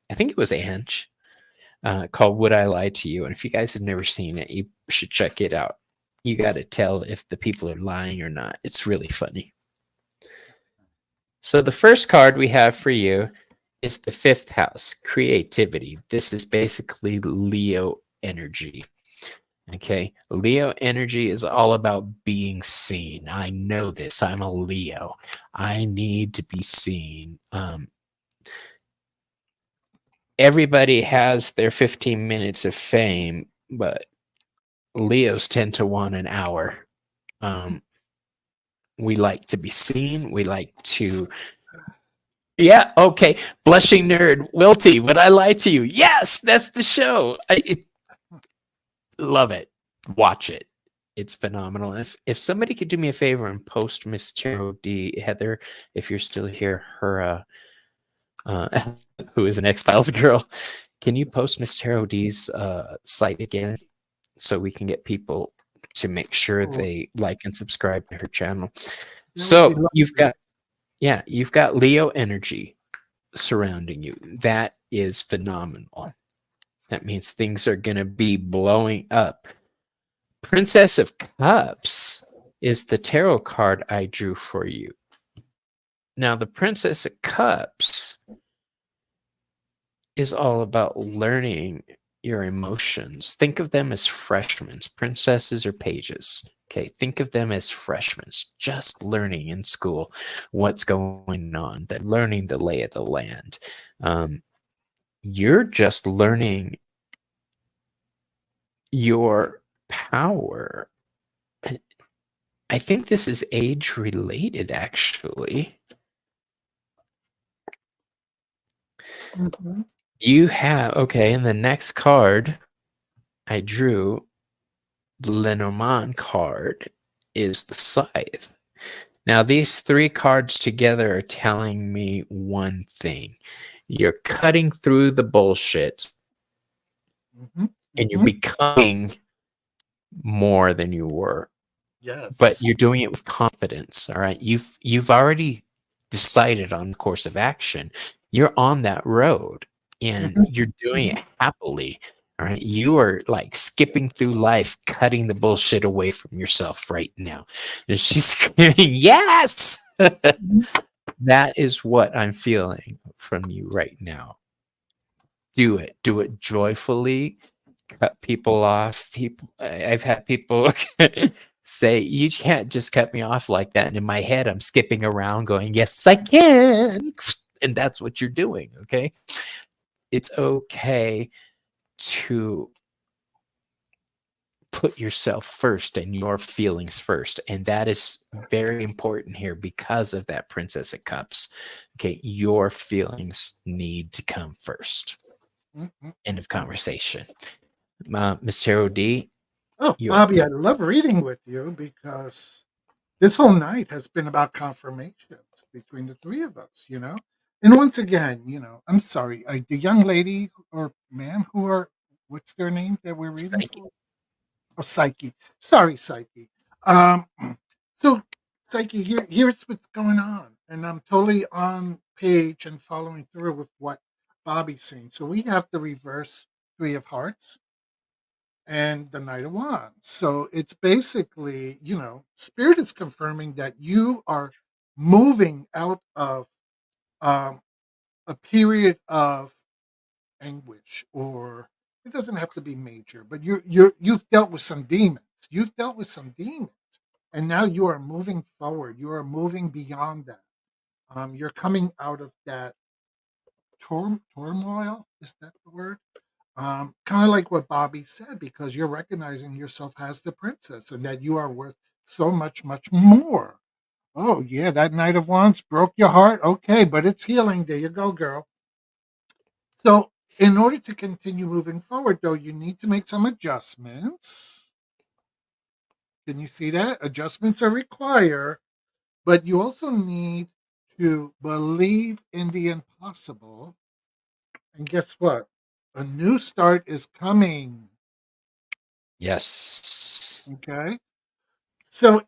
I think it was Ange, called Would I Lie to You? And if you guys have never seen it, you should check it out. You got to tell if the people are lying or not. It's really funny. So the first card we have for you is the 5th house, creativity. This is basically Leo energy. Okay, Leo energy is all about being seen. I know this. I'm a Leo. I need to be seen. Everybody has their 15 minutes of fame, but Leos tend to want an hour. We like to be seen. We like to... Yeah, okay. Blushing Nerd, Wilty, would I lie to you? Yes, that's the show. Love it. Watch it. It's phenomenal. If somebody could do me a favor and post Miss Tarot D, Heather, if you're still here, her who is an X-Files girl, can you post Miss Tarot D's site again so we can get people to make sure they like and subscribe to her channel? So you've got Leo energy surrounding you. That is phenomenal. That means things are going to be blowing up. Princess of Cups is the tarot card I drew for you. Now, the Princess of Cups is all about learning your emotions. Think of them as freshmen. Princesses or pages. Okay, think of them as freshmen, just learning in school what's going on. They're learning the lay of the land. You're just learning your power. I think this is age related, actually. Mm-hmm. You have, okay, and the next card I drew, the Lenormand card, is the Scythe. Now, these 3 cards together are telling me one thing. You're cutting through the bullshit, and you're becoming more than you were. Yes. But you're doing it with confidence. All right. You've already decided on the course of action. You're on that road, and you're doing it happily. All right. You are like skipping through life, cutting the bullshit away from yourself right now. And she's screaming, yes. That is what I'm feeling from you right now. Do it. Do it joyfully. Cut people off. I've had people say, you can't just cut me off like that. And in my head, I'm skipping around going, yes, I can. And that's what you're doing. Okay. It's okay to put yourself first and your feelings first. And that is very important here because of that Princess of Cups. Okay. Your feelings need to come first. End of conversation. Miss Tarot D. Oh, Bobby, I love reading with you because this whole night has been about confirmations between the three of us, And once again, I'm sorry, the young lady or man who are, what's their name that we're reading Psyche. for? Oh, Psyche. Sorry, Psyche. So, Psyche, here's what's going on. And I'm totally on page and following through with what Bobby's saying. So we have the reverse Three of Hearts and the Knight of Wands. So it's basically, Spirit is confirming that you are moving out of a period of anguish, or it doesn't have to be major, but you've dealt with some demons. You've dealt with some demons, and now you are moving forward. You are moving beyond that. You're coming out of that turmoil. Is that the word? Kind of like what Bobby said, because you're recognizing yourself as the princess and that you are worth so much, much more. Oh, yeah, that Knight of Wands broke your heart. Okay, but it's healing. There you go, girl. So, in order to continue moving forward, though, you need to make some adjustments. Can you see that? Adjustments are required, but you also need to believe in the impossible. And guess what? A new start is coming. Yes. Okay. So,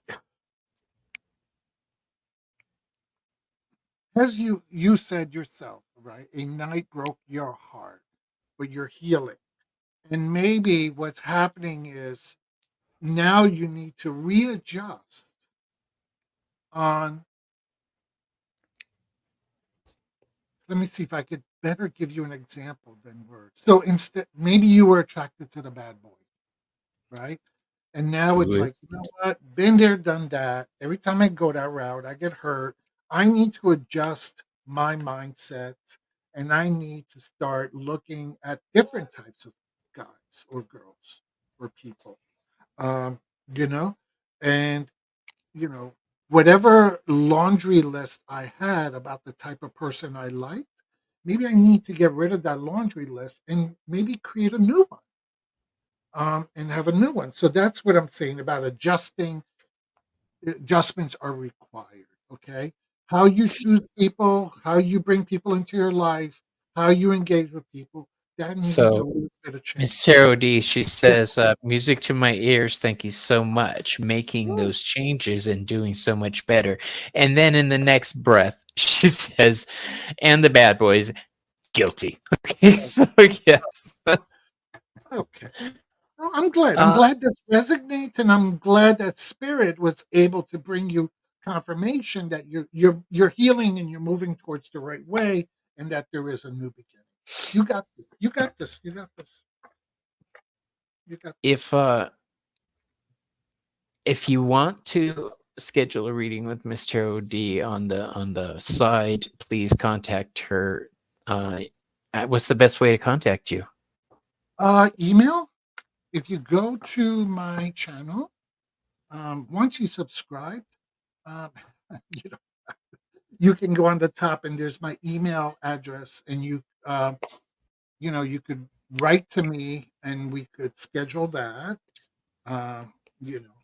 as you said yourself, right? A night broke your heart, but you're healing. And maybe what's happening is now you need to readjust on, let me see if I could better give you an example than words. So instead, maybe you were attracted to the bad boy, right? And now it's like, you know what? Been there, done that. Every time I go that route, I get hurt. I need to adjust my mindset, and I need to start looking at different types of guys or girls or people. Um, you know, and you know, whatever laundry list I had about the type of person I like, maybe I need to get rid of that laundry list and maybe create a new one, and have a new one. So that's what I'm saying about adjusting. Adjustments are required. Okay. How you choose people, how you bring people into your life, how you engage with people, that needs a So, little bit of Miss change. Tarot D, she Yeah. says, music to my ears. Thank you so much. Making Oh, those changes and doing so much better. And then in the next breath, she says, and the bad boys, guilty. Okay, so yes. okay. Oh, I'm glad. I'm Uh, glad this resonates, and I'm glad that spirit was able to bring you confirmation that you're healing and you're moving towards the right way, and that there is a new beginning. You got this. You got this. You got this. You got this. if if you want to schedule a reading with Miss Tarot D on the side, please contact her. What's the best way to contact you? Email. If you go to my channel, once you subscribe, um, you know, you can go on the top and there's my email address, and you could write to me and we could schedule that. Uh, you know,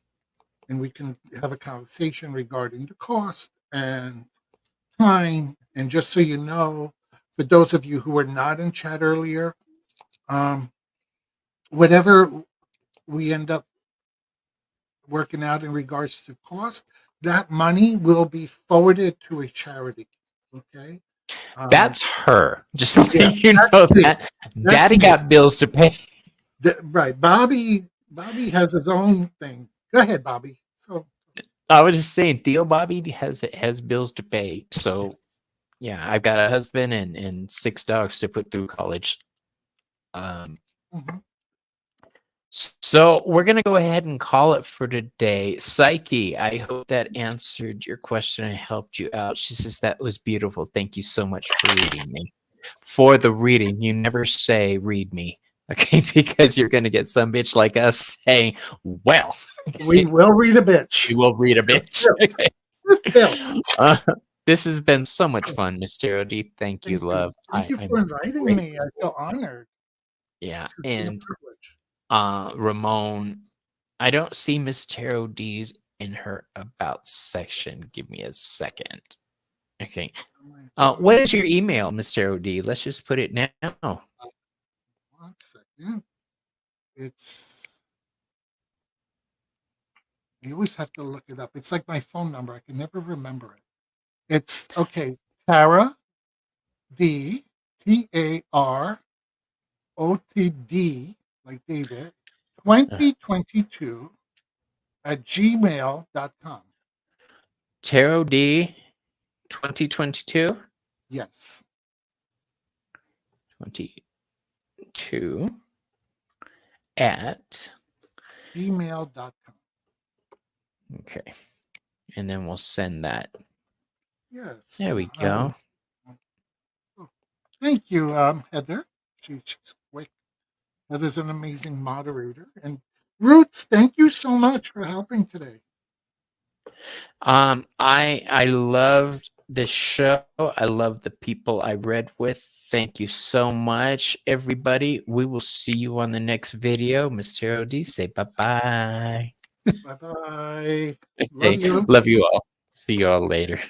and we can have a conversation regarding the cost and time. And just so you know, for those of you who were not in chat earlier, whatever we end up working out in regards to cost, that money will be forwarded to a charity. Okay. That's her. Just let Yeah, you know that Daddy me. got bills to pay. Right. Bobby has his own thing. Go ahead, Bobby. So I was just saying, Theo Bobby has bills to pay. So yeah, I've got a husband and 6 dogs to put through college. mhm. So we're gonna go ahead and call it for today. Psyche, I hope that answered your question and helped you out. She says that was beautiful. Thank you so much for reading me. For the reading, you never say "read me," okay? Because you're gonna get some bitch like us saying, "Well, We will read a bitch. we will read a bitch." Okay. Bill. This has been so much fun, Mr. OD. Thank you, love. Thank you for inviting me. I feel honored. Yeah, It's been a and privilege. Ramon, I don't see Miss Tarot D's in her about section. Give me a second. Okay. What is your email, Miss Tarot D? Let's just put it now. 1 second. It's you always have to look it up. It's like my phone number. I can never remember it. It's okay. Tara D TAROTD like David 2022 at gmail.com. Tarot D 2022? Yes. 22 at gmail.com. Okay. And then we'll send that. Yes. There we go. Thank you, Heather. She's quick. Heather's an amazing moderator. And Roots, thank you so much for helping today. I loved the show. I love the people I read with. Thank you so much, everybody. We will see you on the next video. Mr. OD, say bye-bye. Bye-bye. Love you. Love you all. See you all later.